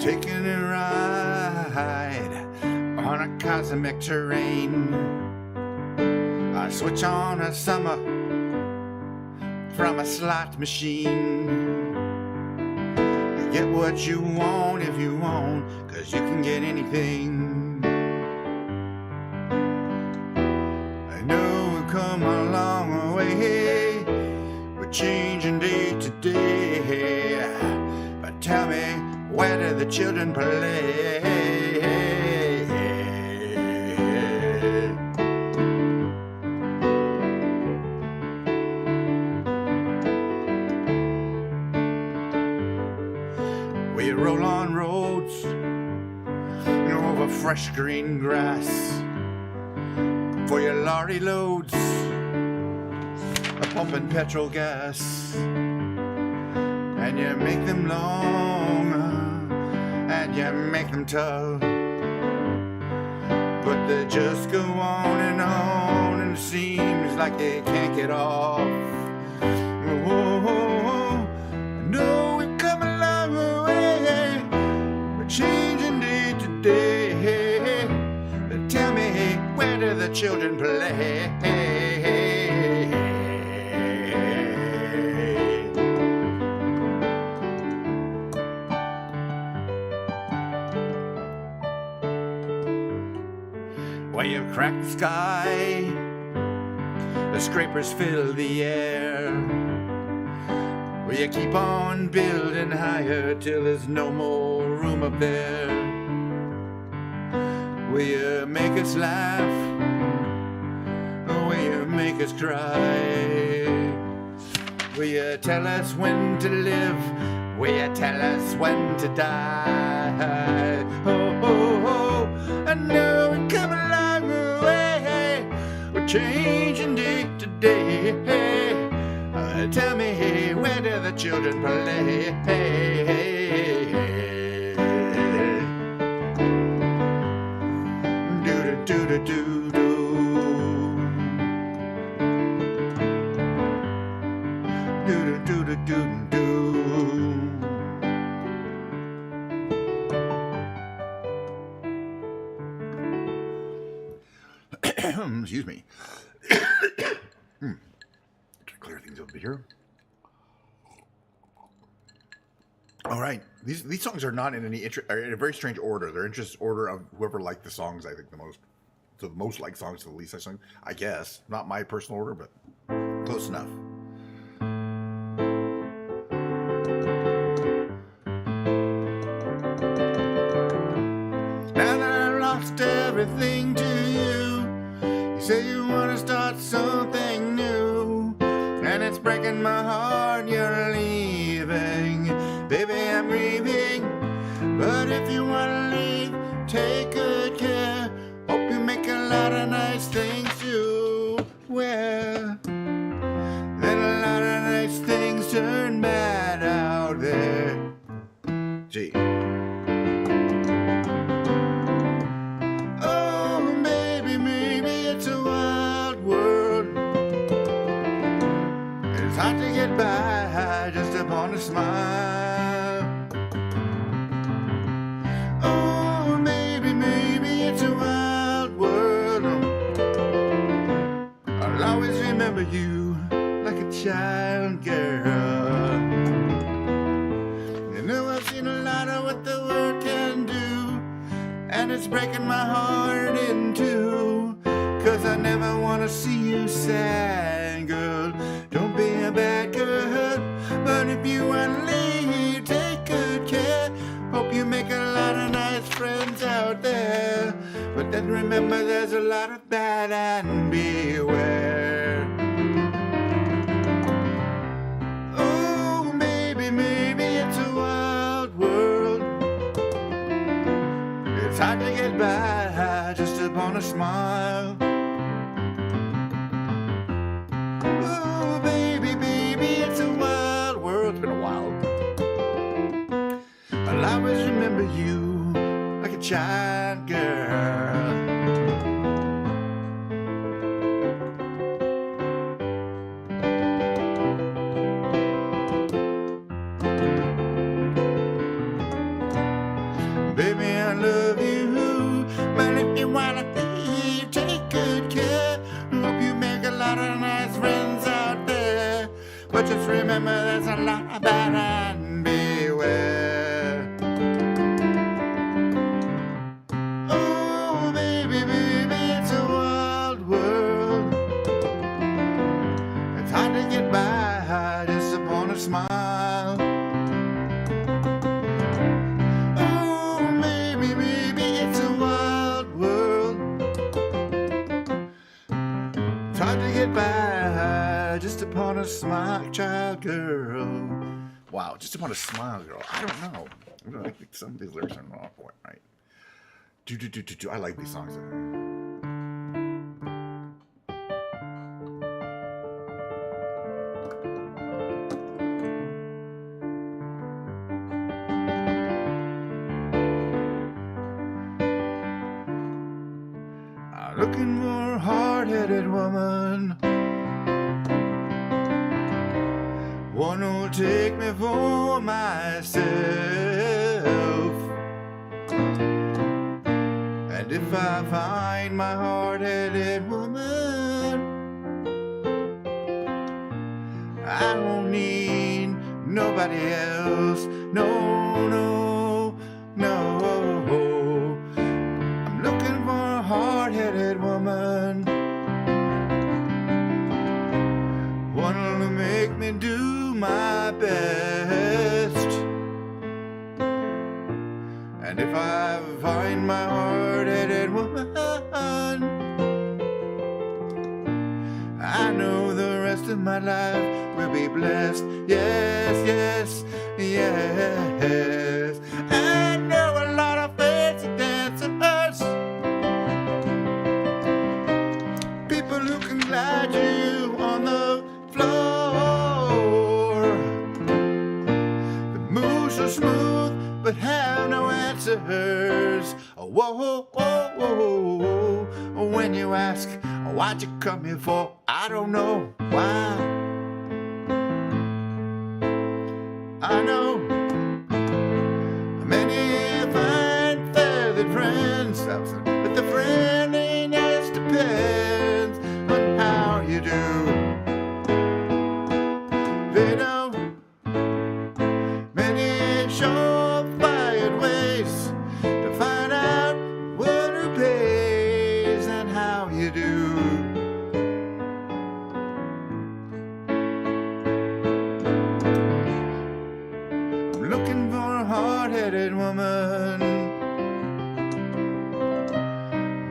taking a ride on a cosmic terrain. I switch on a summer from a slot machine. You get what you want if you want, 'cause you can get anything. I know we've come a long way, we're changing day to day. But tell me, where do the children play? We roll on roads over fresh green grass for your lorry loads, pumping petrol gas, and you make them long and you make them tough, but they just go on, and it seems like they can't get off. Oh, no, we've come a long way, we're changing day to day. But tell me, where do the children play? Well, you crack the sky, the scrapers fill the air. Well, you keep on building higher till there's no more room up there. Will you make us laugh, or will you make us cry? Will you tell us when to live, will you tell us when to die? Oh, oh, oh, I know we're coming a long way, we're changing day to day. Tell me, where do the children play? Do-do-do-do-do. Do-do-do-do-do-do. Excuse me. To clear things over here. All right, these songs are not in are in a very strange order. They're in just order of whoever liked the songs. I think the most, so the most liked songs to the least I sung. I guess not my personal order, but close enough. And I lost everything to you. You say you want to start something new, and it's breaking my heart you're leaving. Baby, I'm grieving, But if you wanna leave, take good care. Hope you make a lot of nice things to wear. Then a lot of nice things turn bad out there. Gee. Oh, baby, maybe it's a wild world. It's hard to get by just upon a smile. Oh, maybe it's a wild world. I'll always remember you like a child girl. You know I've seen a lot of what the world can do, and it's breaking my heart in two. 'Cause I never wanna see you sad, girl. Don't be a bad girl. But if you wanna leave, take good care. Hope you make a lot of nice friends out there. But then remember there's a lot of bad and beware. Oh, maybe it's a wild world. It's hard to get by just upon a smile. Oh, baby, it's a wild world. It's been a while. I'll always remember you like a child girl. Baby, I love you, but if you wanna leave, take good care. Hope you make a lot of nice friends out there. But just remember there's a lot of bad and beware. Oh, baby, it's a wild world. It's hard to get by just upon a smile. Oh, maybe it's a wild world. It's hard to get by just upon a smile, child girl. Wow, just upon a smile, girl. I don't know. I think some of these lyrics are not quite right. I like these songs. I'm looking for a hard-headed woman, one who'll take me for myself. And if I find my hard-headed woman, I won't need nobody else. No. I'm looking for a hard-headed woman, one who'll make me do my best. And if I find my hard-headed woman, I know the rest of my life will be blessed. Yes. I know a lot of fancy dancers, people who can glide you on the floor. The moves are smooth but have no answers. Whoa. When you ask, why'd you come here for? I don't know why. I know many fine feathered friends, but the friendliness depends on how you do. They know many surefire ways to find out what who pays and how you do. I'm looking for a hard-headed woman,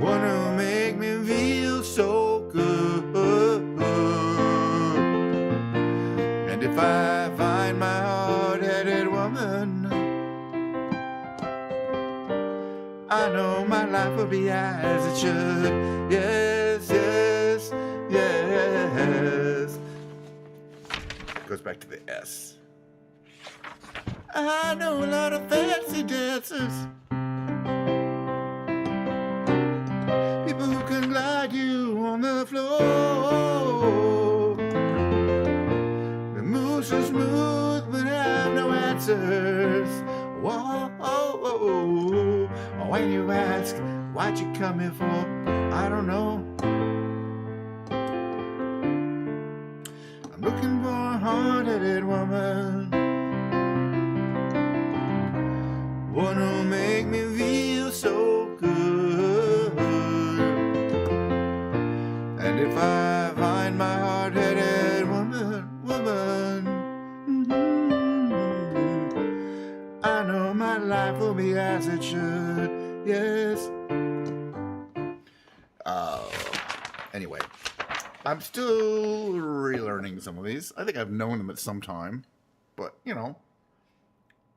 one who'll make me feel so good. And if I find my hard-headed woman, I know my life will be as it should. Yes, yes, yes. Goes back to the S. I know a lot of fancy dancers, people who can glide you on the floor. The moves so smooth but have no answers. Whoa, when you ask, why'd you come here for? I don't know. I'm looking for a hard-headed woman, one who'll make me feel so good. And if I find my hard-headed woman, I know my life will be as it should. Yes. Anyway, I'm still relearning some of these. I think I've known them at some time, but you know,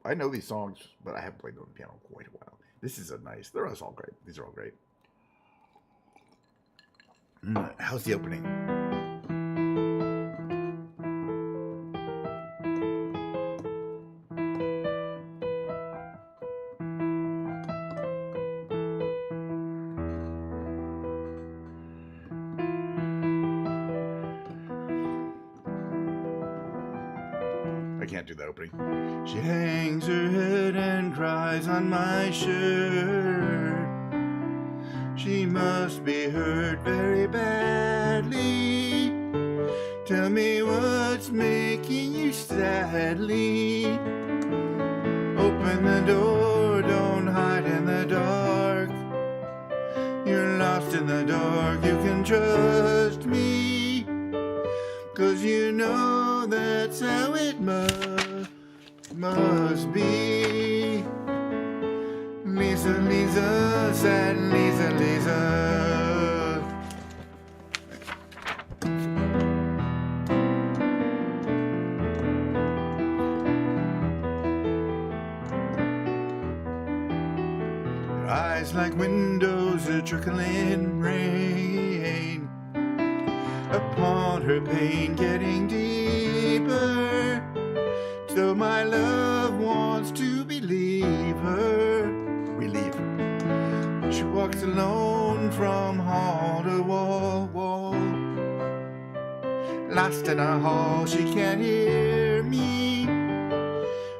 I know these songs, but I haven't played them on the piano in quite a while. This is a nice. They're all great. These are all great. How's the opening? I can't do the opening. She hangs her head and cries on my shirt. She must be hurt very badly. Tell me what's making you sadly. Open the door, don't hide in the dark. You're lost in the dark, you can trust me. 'Cause you know that's how it must be. Lisa, Lisa, sad Lisa, Lisa. Her eyes like windows, a trickling rain upon her pain getting deeper. So my love wants to believe her. Relieve her. She walks alone from hall to wall. Lost in a hall, she can't hear me.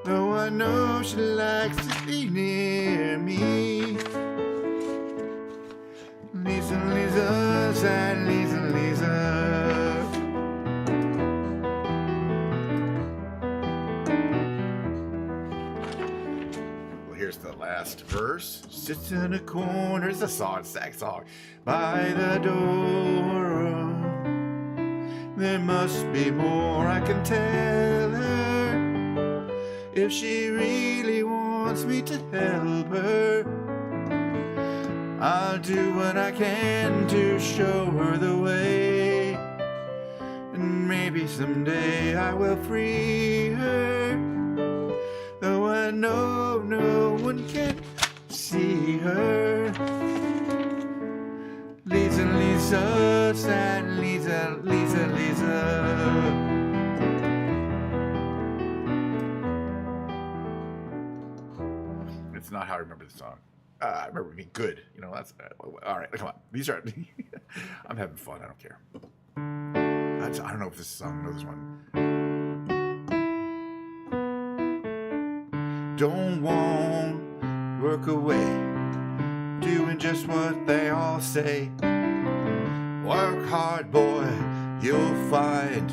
Though I know she likes to be near me. Lisa, Lisa, sad Lisa, Lisa. Here's the last verse. Sits in a corner. It's a song, sad song. By the door. There must be more I can tell her. If she really wants me to help her, I'll do what I can to show her the way. And maybe someday I will free her. Though I know no one can see her. Lisa, Lisa, sad Lisa, Lisa, Lisa. It's not how I remember the song. I remember it being good. You know, that's all right. Come on, these are. I'm having fun. I don't care. I don't know if this song. I know this one. Don't want work away, doing just what they all say. Work hard, boy, you'll find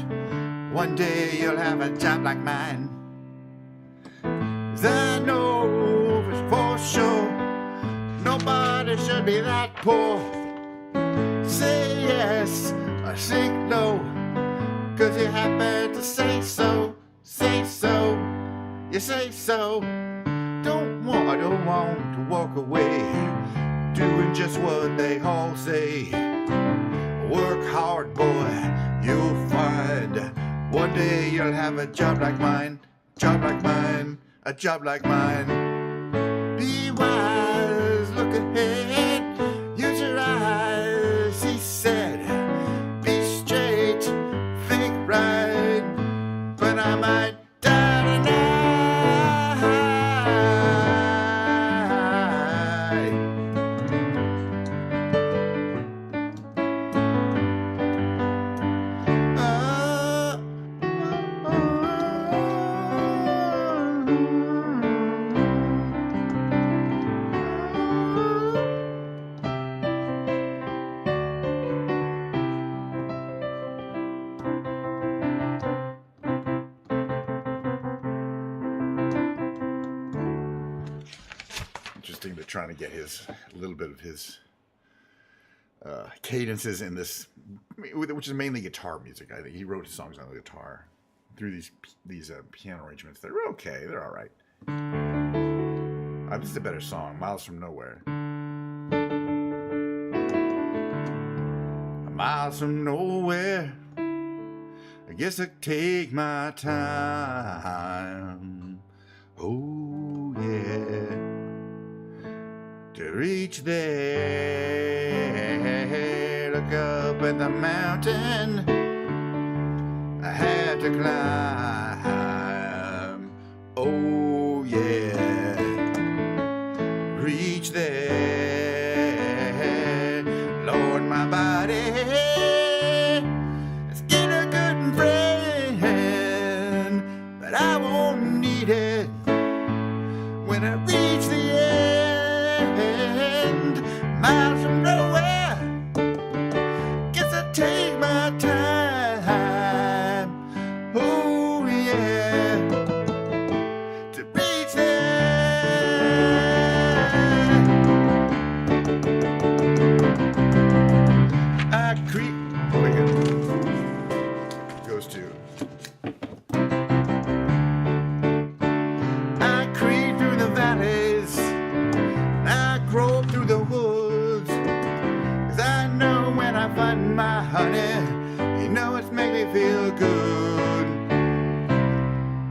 one day you'll have a job like mine. 'Cause I know for sure nobody should be that poor. Say yes or say no, 'cause you happen to say so. Say so, you say so. I don't want to walk away, doing just what they all say. Work hard, boy, you'll find one day you'll have a job like mine. Job like mine, a job like mine. Be wise, look at Use your eyes, he said. Be straight, think right, but I might die tonight. Interesting, they're trying to get his a little bit of his cadences in this, which is mainly guitar music. I think he wrote his songs on the guitar through these piano arrangements. They're okay. They're all right. This is a better song, "Miles from Nowhere." Miles from nowhere, I guess I take my time. Oh yeah, to reach there. Look up at the mountain I had to climb. Oh yeah, reach there. Lord, my body is getting a good friend, but I won't need it when I reach the end. Miles from nowhere, guess I take my time. Oh yeah, to reach there. I creep. Goes to. I creep through the valleys. I crawl through the woods. 'Cause I know when I find my honey, you know it's make me feel good.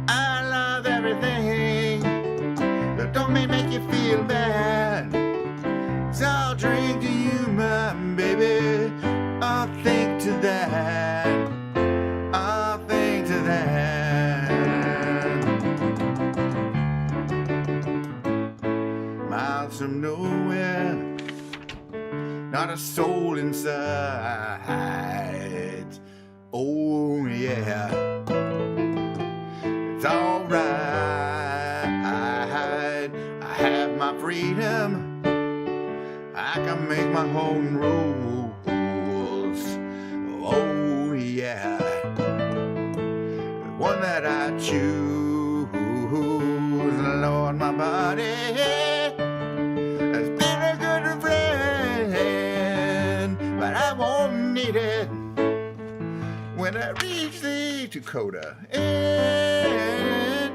I love everything that don't make you feel bad. So I'll drink to you, my baby. I'll think to that. I'll think to that. Miles from nowhere, not a soul inside. Oh yeah, it's alright. I have my freedom. I can make my own rules. Oh yeah, the one that I choose. Lord, my body has been a good friend, but I won't need it when I reach the Dakota end.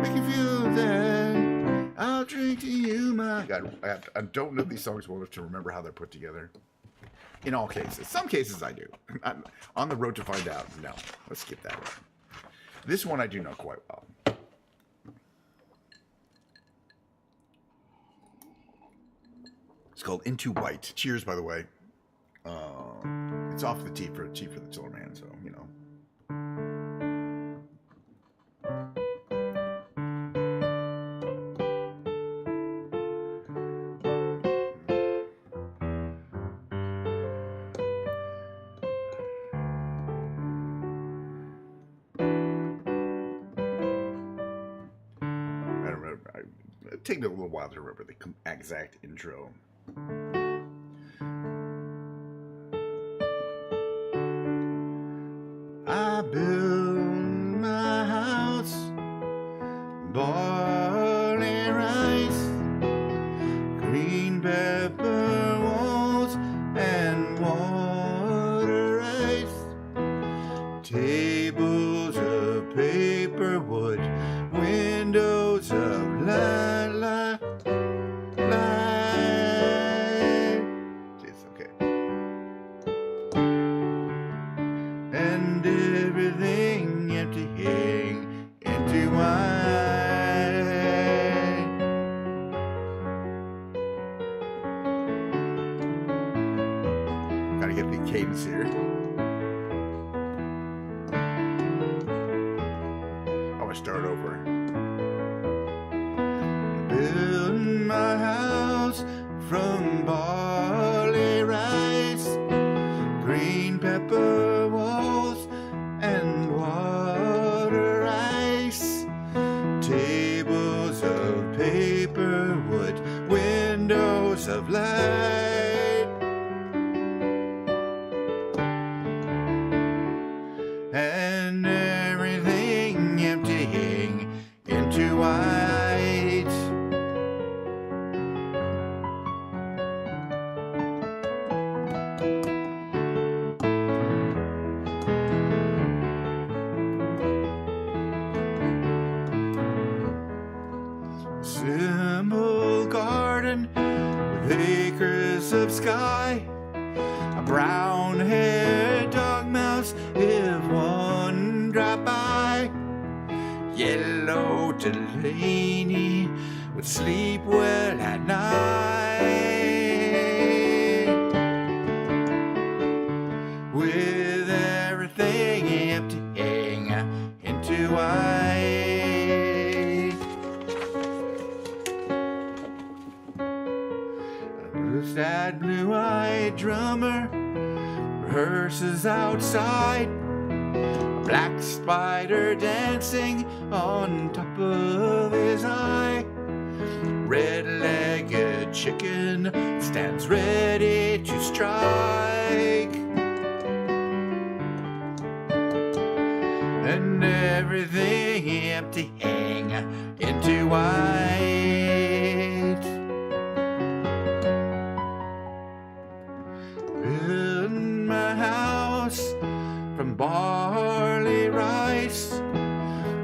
Make you feel that I'll drink to you, my God. I don't know these songs well enough to remember how they're put together. In all cases, some cases I do. I'm on the road to find out. No, let's skip that one. This one I do know quite well. It's called Into White. Cheers, by the way. It's off the T for the Tiller Man, so you know. It took me a little while to remember the exact intro. I built my house, barley rice, green pepper walls, and water ice, tables of paper wood, windows of light. It's okay. And everything get the cadence here. I'm gonna start over. Build my house from barley rice, green pepper walls, and water ice, tables of paper wood, windows of light, and everything emptying into white. Simple garden with acres of sky, a brown-haired dog mouse if one drop by. Yellow Delaney would sleep well at night, with everything emptying into white. That blue-eyed drummer rehearses outside, a black spider dancing on top of his eye. Red-legged chicken stands ready to strike, and everything emptying into white. Build my house from barley rice,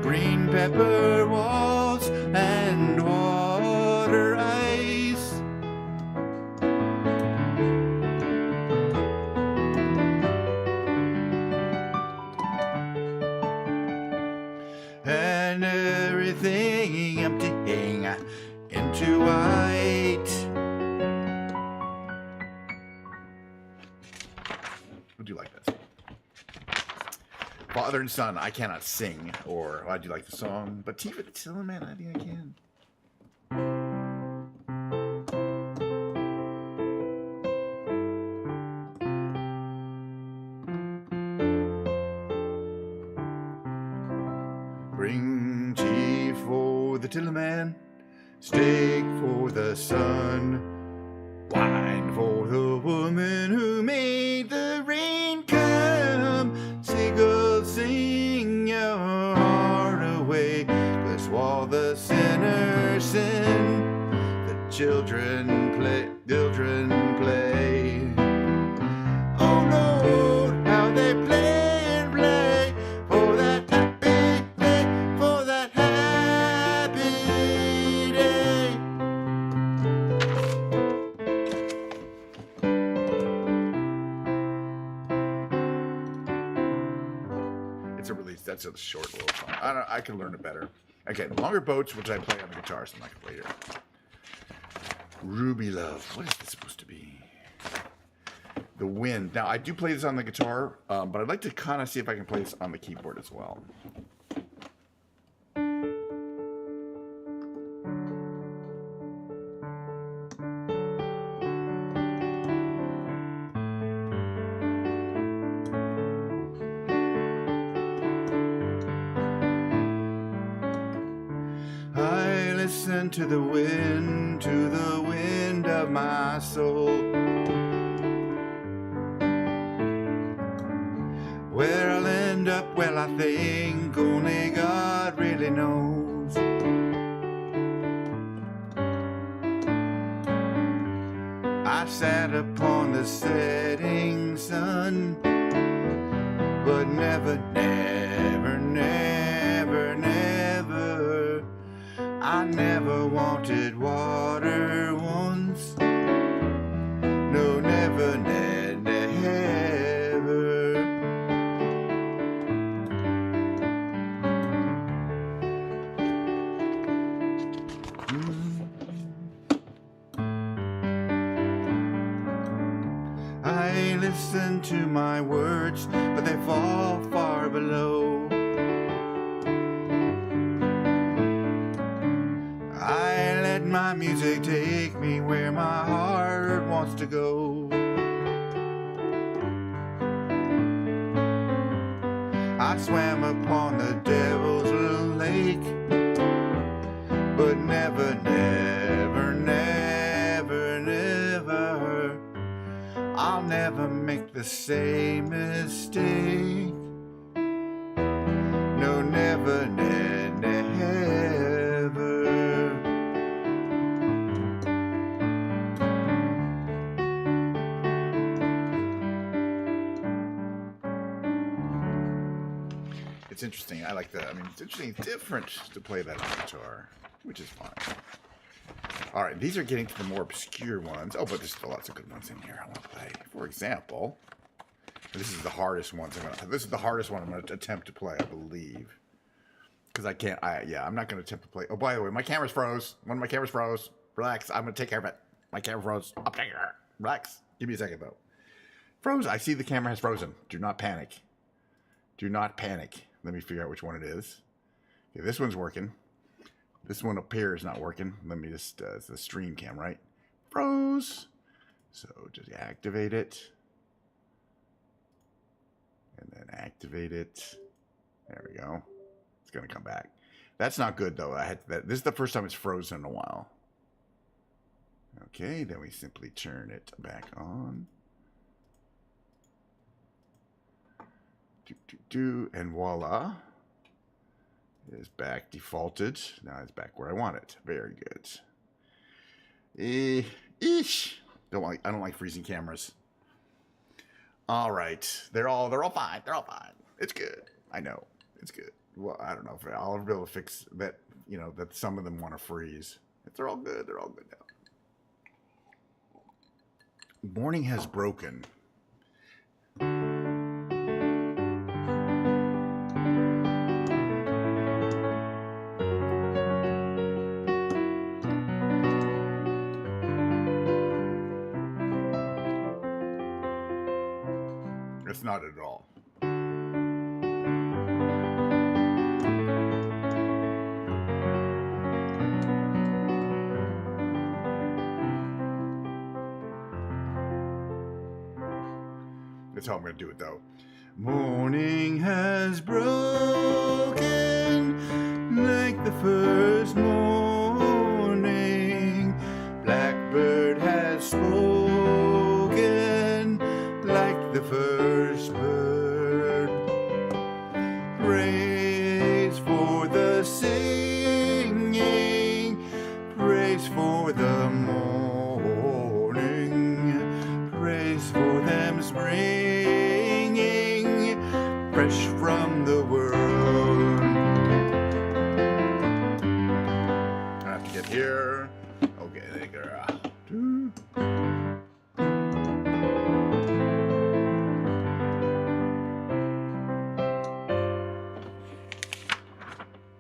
green pepper walls, and water ice, and everything emptying into white. Would you like this? Father and son, I cannot sing, or I do like the song, but Tifa the Tillerman, I think I can. Bring tea for the Tillerman, steak for the son, wine for the woman who made the rain come. Seagulls sing your heart away, bless while the sinners sin. The children play, Oh Lord, how they play and play for that happy day, for that happy day. It's a release. That's a short little song. I can learn it better. Okay, Longer Boats, which I play on the guitar, so I'm not gonna play here. Ruby Love. What is this supposed to be? The Wind. Now, I do play this on the guitar, but I'd like to kind of see if I can play this on the keyboard as well. I listen to the wind of my soul. Where I'll end up, well, I think only God really knows. I sat upon the setting sun, but never, never, never, never, I never wanted water once. No, never, never, never. I listen to my words, but they fall far below. I let my music take me where my heart wants to go. I swam upon the devil's little lake, but never, never, never, never, I'll never make the same mistake. No, never, never. It's interesting. I like that. I mean, it's interesting. It's different to play that on guitar, which is fine. All right, these are getting to the more obscure ones. Oh, but there's still lots of good ones in here I want to play. For example, this is the hardest ones. This is the hardest one I'm going to attempt to play, I believe, because I can't. I'm not going to attempt to play. Oh, by the way, my camera's froze. One of my cameras froze. Relax. I'm going to take care of it. My camera froze. I'll take care. Relax. Give me a second though. Froze. I see the camera has frozen. Do not panic. Do not panic. Let me figure out which one it is. Okay, this one's working. This one up here is not working. Let me just, it's the stream cam, right? Froze. So just activate it. And then activate it. There we go. It's going to come back. That's not good, though. This is the first time it's frozen in a while. Okay, then we simply turn it back on. And voila, it is back defaulted. Now it's back where I want it. Very good. I don't like freezing cameras. All right, they're all fine. They're all fine. It's good. I know it's good. Well, I don't know if I'll ever be able to fix that. You know that some of them want to freeze. If they're all good, they're all good now. Morning has broken. It's not at all. That's how I'm going to do it, though. Morning has broken like the first morning. Blackbird has spoken like the first bird. Praise for the singing, praise for the morning, praise for them springing fresh from the world. I have to get here. Okay, there you go.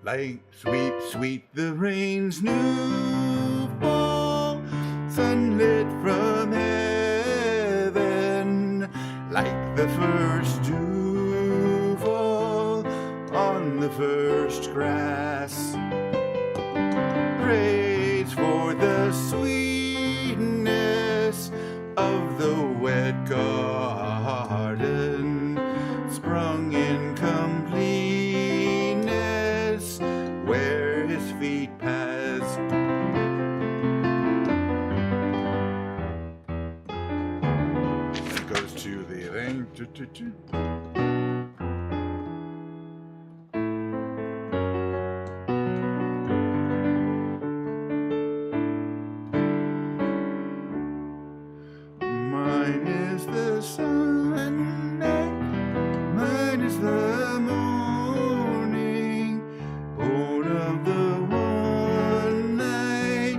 Like sweet, sweet the rain's new fall, sunlit from heaven, like the first dew fall on the first grass. Praise for the sweetness of the wet garden, sprung in completeness where his feet pass. It goes to the thing. Mine is the Sunday, mine is the morning, born of the one night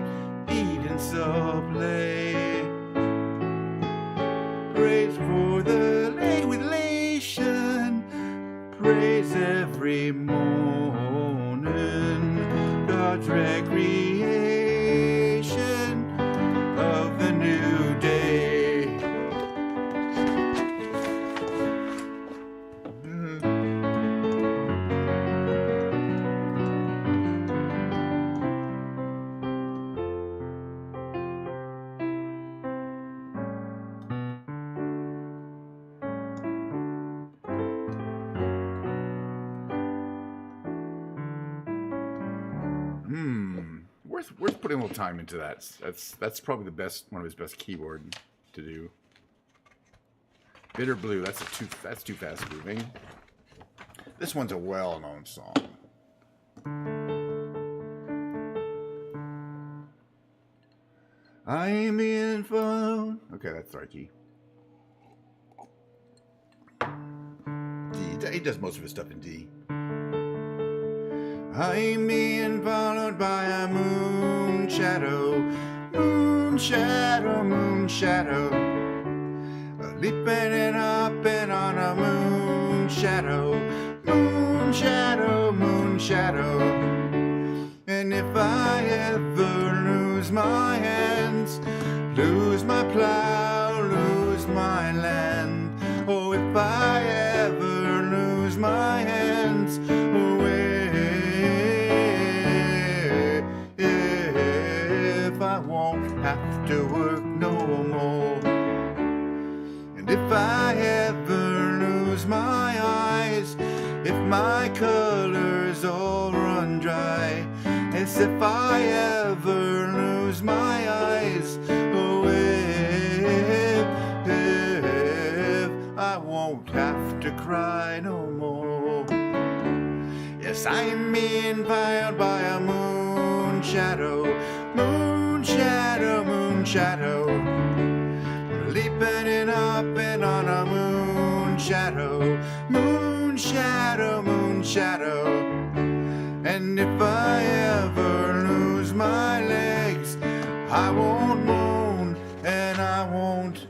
Eden saw play. Praise for the lay with elation, praise every morning, God's recreation of the new day. worth putting a little time into that. That's probably one of his best keyboard to do. Bitter Blue, that's too fast moving. This one's a well-known song. I'm being followed. Okay, that's the right key. D. He does most of his stuff in D. I'm being followed by a moon shadow, moon shadow, moon shadow, leaping and hopping on a moon shadow, moon shadow, moon shadow. And if I ever lose my hands, lose my plow, lose my land, oh, if I ever lose my hands, oh, if I won't have to work no more. And if I ever lose my eyes, if my colors all run dry, as if I ever lose my eyes, oh, if I won't have to cry no more. Yes, I'm being fired by a moon shadow, moon shadow, moon shadow, leaping and hopping on a moon shadow, moon shadow, moon shadow. And if I ever lose my legs, I won't moan and I won't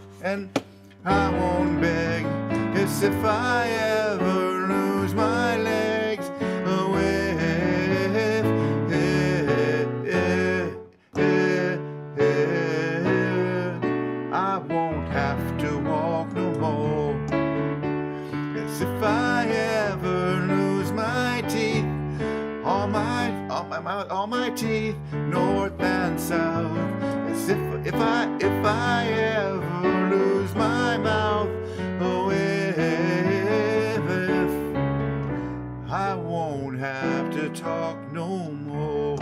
beg. Yes, if I ever lose my legs, oh, I won't have to walk no more. Yes, if I ever lose my teeth, all my teeth, north and south. As if I ever lose my mouth, oh, if I won't have to talk no more.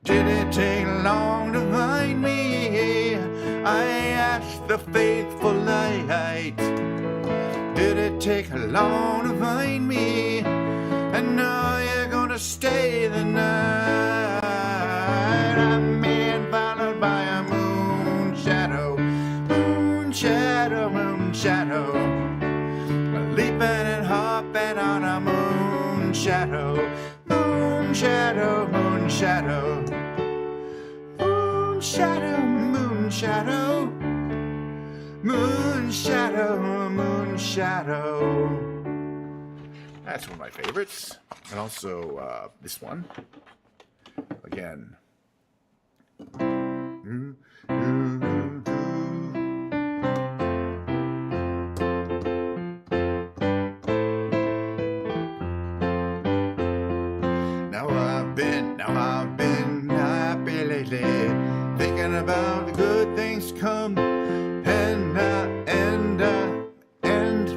Did it take long to find me? I asked the faithful light. Did it take long to find me? And now you're gonna stay the night. I'm being followed by a moon shadow, moon shadow, moon shadow, leaping and hopping on a moon shadow, moon shadow, moon shadow, moon shadow, moon shadow, moon shadow, moon shadow. That's one of my favorites. And also this one. Again. Now I've been happy lately, thinking about the good things to come. And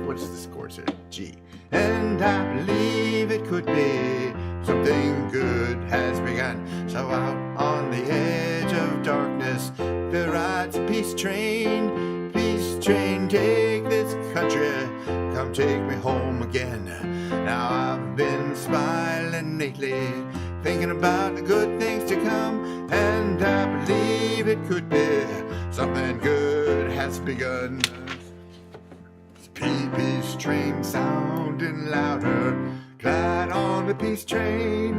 what's this chorus here? G. And I believe it could be something good has begun. So out on the edge of darkness, there rides a peace train. Peace train, take this country, come take me home again. Now I've been smiling lately, thinking about the good things to come. And I believe it could be something good has begun. Peace train sounding louder, glide on the peace train.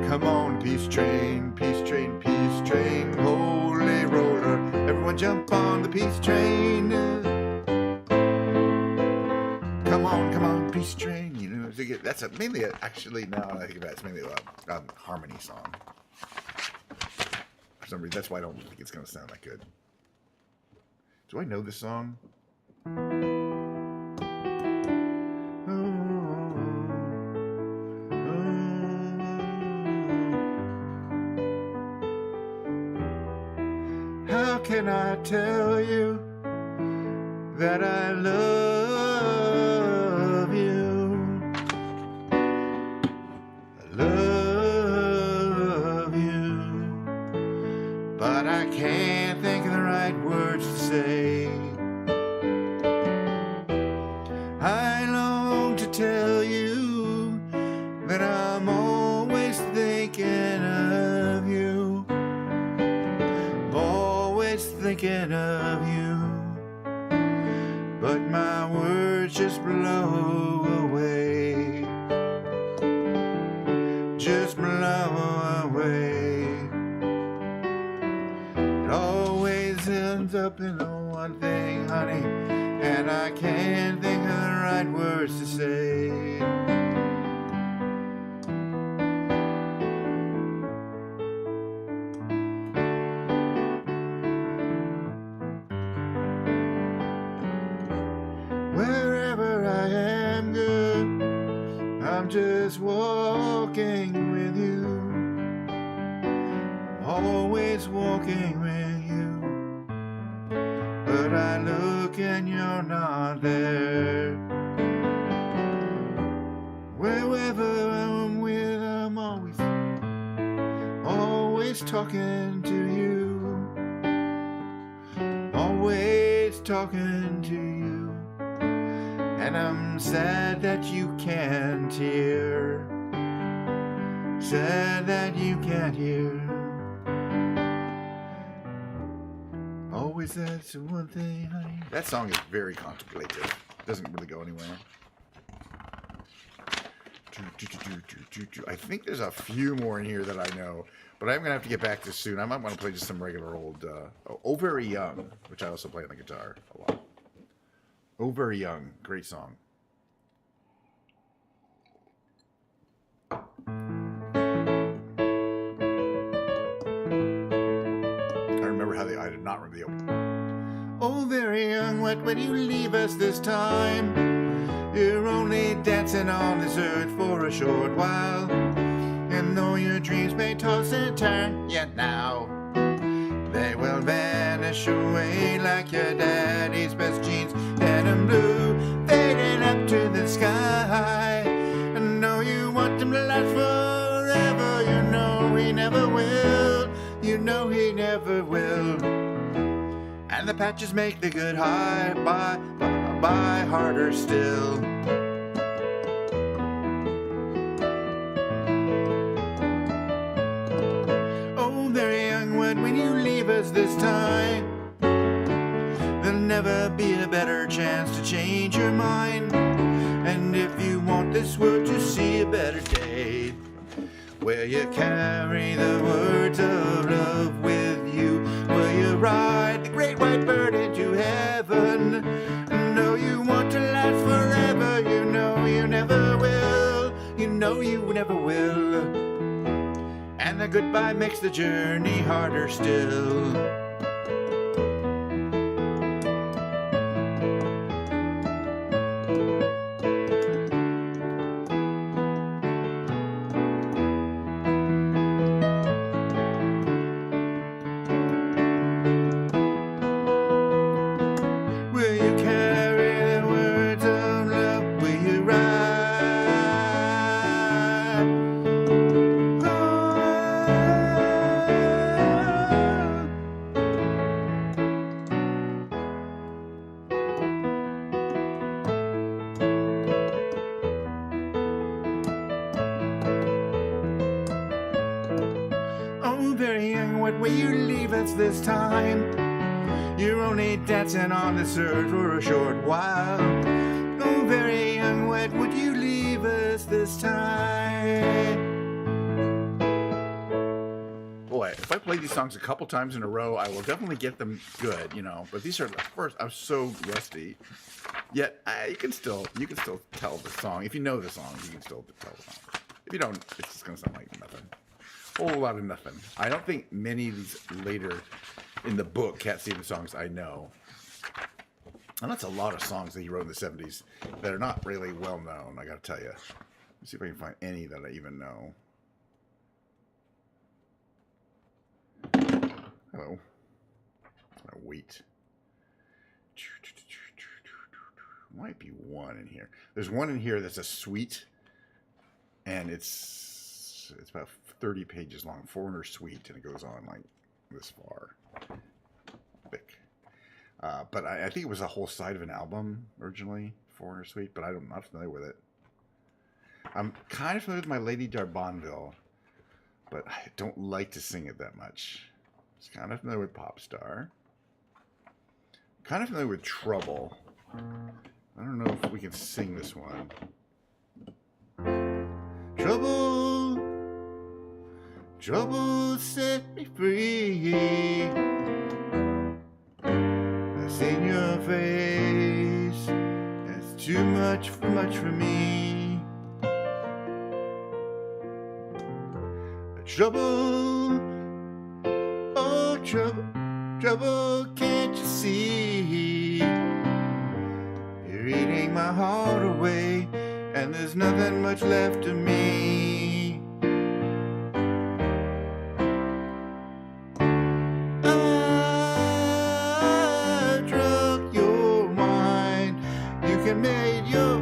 Come on, peace train, peace train, peace train, holy roller, everyone jump on the peace train. Come on, peace train. You know, that's mainly actually, now that I think about it, it's mainly a harmony song. For some reason, that's why I don't think it's going to sound that good. Do I know this song? How can I tell you that I love you? I love you, but I can't think of the right words to say. I long to tell you that I'm always thinking of you, always thinking of you, but my words just blow away, just blow away. It always ends up in the one thing, honey, and I can't think of the right words to say. Wherever I am, good, I'm just walking with you. I'm always walking with you, but I look and you're not there. Wherever I'm with, I'm always talking to you, always talking to you, and I'm sad that you can't hear, sad that you can't hear. Always that's the one thing, honey. That song is very contemplative. Doesn't really go anywhere. I think there's a few more in here that I know, but I'm gonna have to get back to soon. I might want to play just some regular old Oh Very Young, which I also play on the guitar a lot. Oh Very Young, great song. I remember how I did not remember the opening. Oh, very young, what would you leave us this time? You're only dancing on this earth for a short while, and though your dreams may toss and turn, yet now they will vanish away like your daddy's best jeans, denim blue, fading up to the sky. And know you want them to last forever, you know he never will, you know he never will. And the patches make the good high buy harder still. Oh, very young one, when you leave us this time, there'll never be a better chance to change your mind. And if you want this world to see a better day, where you carry the words of love with you, where you ride the great white bird into heaven. No, you want to last forever, you know you never will, you know you never will. And the goodbye makes the journey harder still. Very young, what will you leave us this time? You're only dancing on this earth for a short while. Oh, very young, what would you leave us this time? Boy, if I play these songs a couple times in a row, I will definitely get them good, you know. But these are the first. I'm so rusty. Yet you can still tell the song. If you know the song, you can still tell the song. If you don't, it's just gonna sound like nothing. Whole lot of nothing. I don't think many of these later in the book Cat Stevens songs I know. And that's a lot of songs that he wrote in the 70s that are not really well known, I gotta tell you. Let's see if I can find any that I even know. Hello. Wheat. Might be one in here. There's one in here that's a sweet, and it's about 30 pages long. Foreigner Suite, and it goes on like this far. Thick. But I think it was a whole side of an album originally, Foreigner Suite, but I'm not familiar with it. I'm kind of familiar with My Lady d'Arbonville, but I don't like to sing it that much. Just kind of familiar with Popstar. Kind of familiar with Trouble. I don't know if we can sing this one. Trouble, trouble set me free. I've seen your face. It's too much for me. Trouble, oh trouble, trouble, can't you see? You're eating my heart away, and there's nothing much left of me. I drunk your mind. You can make your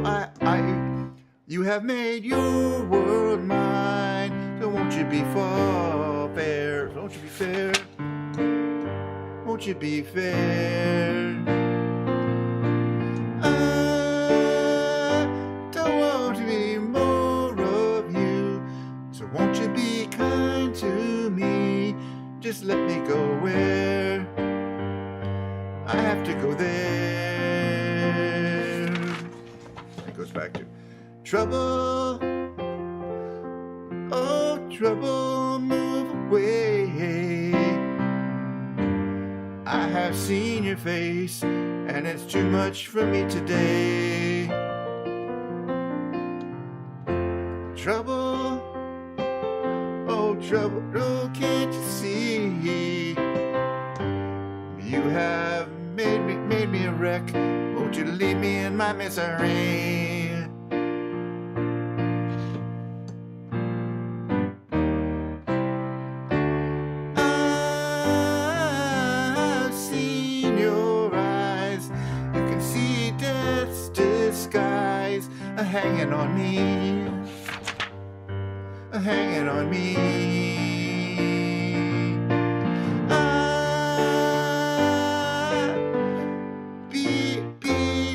you have made your world mine. So won't you be fair? Won't you be fair? Won't you be fair? I don't want to be more of you, so won't you be kind to me? Just let me go where I have to go there. It goes back to trouble, oh trouble, move away. I have seen your face, and it's too much for me today. Trouble, oh trouble, oh can't you see? You have made me a wreck. Won't you leave me in my misery? I've seen your eyes. You can see death's disguise hanging on me, hanging on me.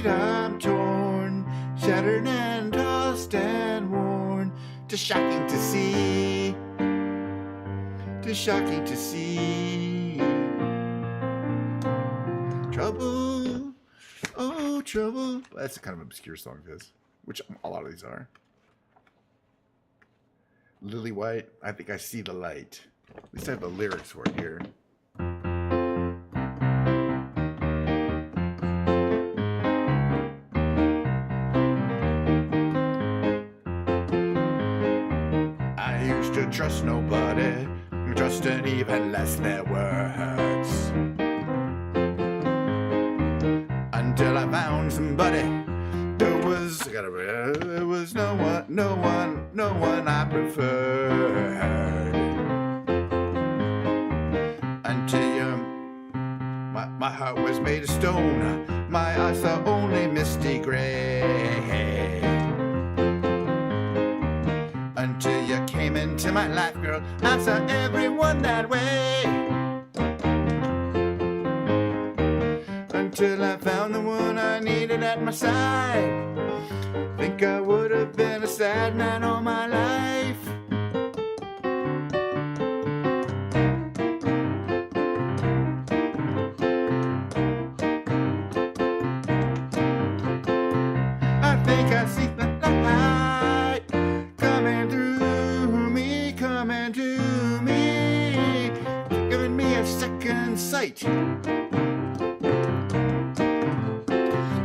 I'm torn, shattered and tossed and worn. 'Tis shocking to see, 'tis shocking to see. Trouble, oh trouble. That's a kind of obscure song, this, which a lot of these are. Lily White, I think I see the light. At least I have the lyrics for it here. To trust nobody, trusting even less their words, until I found somebody. There was no one I preferred. Until my heart was made of stone, my eyes saw only misty gray. Until you came into my life, girl, I saw everyone that way. Until I found the one I needed at my side. Think I would have been a sad man all my life. I think I see the light coming to me, giving me a second sight.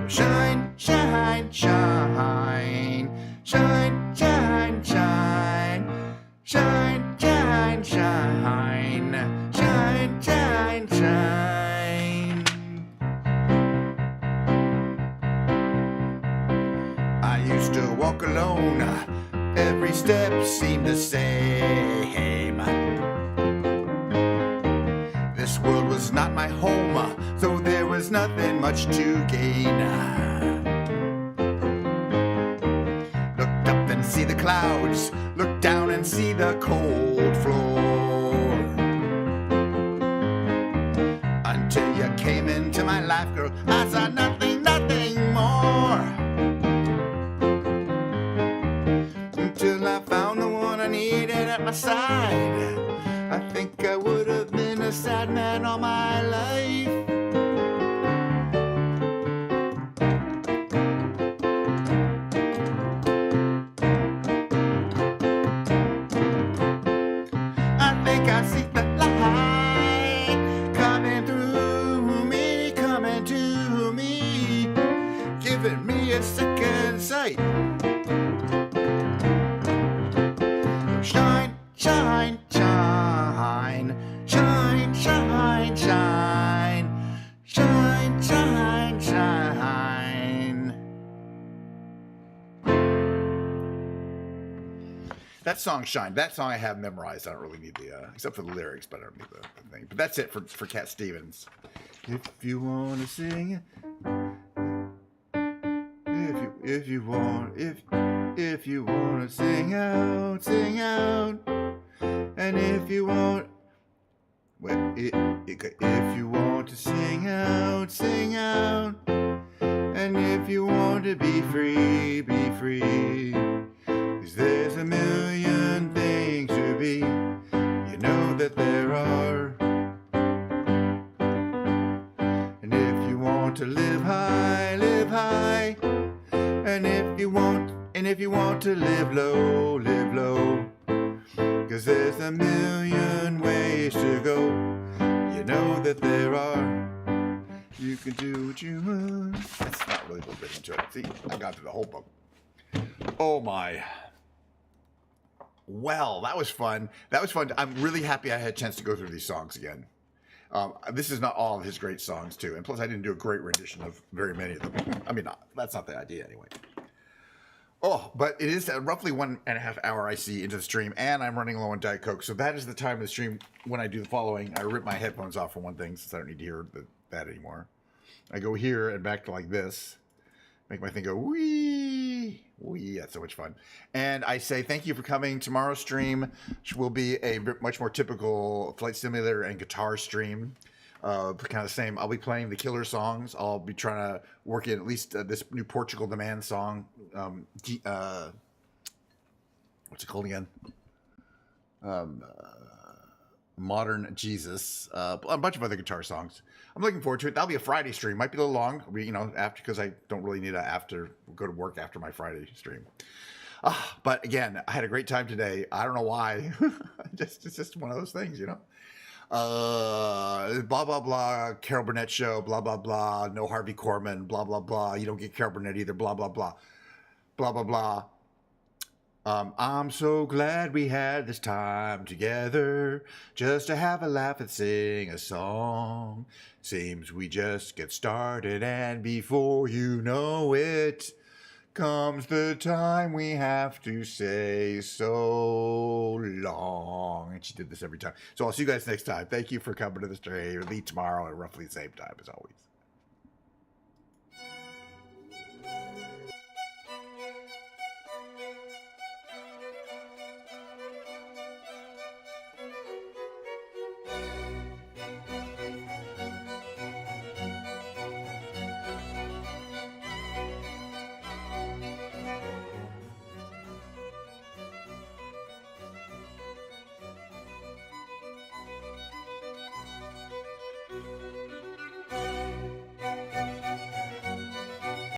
Shine, shine, shine, shine, shine, shine, shine, shine, shine, shine, shine, shine. I used to walk alone. Every step seemed the same. The This world was not my home, so there was nothing much to gain. Looked up and see the clouds, looked down and see the cold floor. Until you came into my life, girl, I saw nothing, nothing more. Until I found the one I needed at my side. I think I would have been a sad man all my life. I think I see the light coming through me, coming to me, giving me a second sight. Shine, shine, shine, shine, shine, shine, shine, shine, shine. That song, Shine. That song I have memorized. I don't really need the, except for the lyrics, but I don't need the thing. But that's it for Cat Stevens. If you want to sing, if you want to sing out, sing out. And if you want, well, if you want to sing out, sing out. And if you want to be free, be free. 'Cause there's a million things to be, you know that there are. And if you want to live high, live high. And if you want to live low, live low. 'Cause there's a million ways to go, you know that there are. You can do what you want. That's not really the rhythm to it. See, I got through the whole book. Oh my. Well, that was fun. That was fun. I'm really happy I had a chance to go through these songs again. This is not all of his great songs, too. And plus, I didn't do a great rendition of very many of them. I mean, that's not the idea anyway. Oh, but it is roughly 1.5 hours I see into the stream, and I'm running low on Diet Coke. So that is the time of the stream when I do the following. I rip my headphones off for one thing, since I don't need to hear that anymore. I go here and back to like this. Make my thing go, wee, wee. That's so much fun. And I say thank you for coming. Tomorrow's stream will be a much more typical Flight Simulator and guitar stream. Kind of the same. I'll be playing the killer songs. I'll be trying to work in at least this new Portugal the Man song. What's it called again? Modern Jesus. A bunch of other guitar songs. I'm looking forward to it. That'll be a Friday stream. Might be a little long, after, because I don't really need to go to work after my Friday stream. But again, I had a great time today. I don't know why. It's just one of those things, blah blah blah, Carol Burnett show, blah blah blah, no Harvey Korman, blah blah blah, you don't get Carol Burnett either, blah blah blah, blah blah blah. I'm so glad we had this time together, just to have a laugh and sing a song. Seems we just get started, and before you know it, comes the time we have to say so long. And she did this every time. So I'll see you guys next time. Thank you for coming to the stream. We'll meet tomorrow at roughly the same time as always.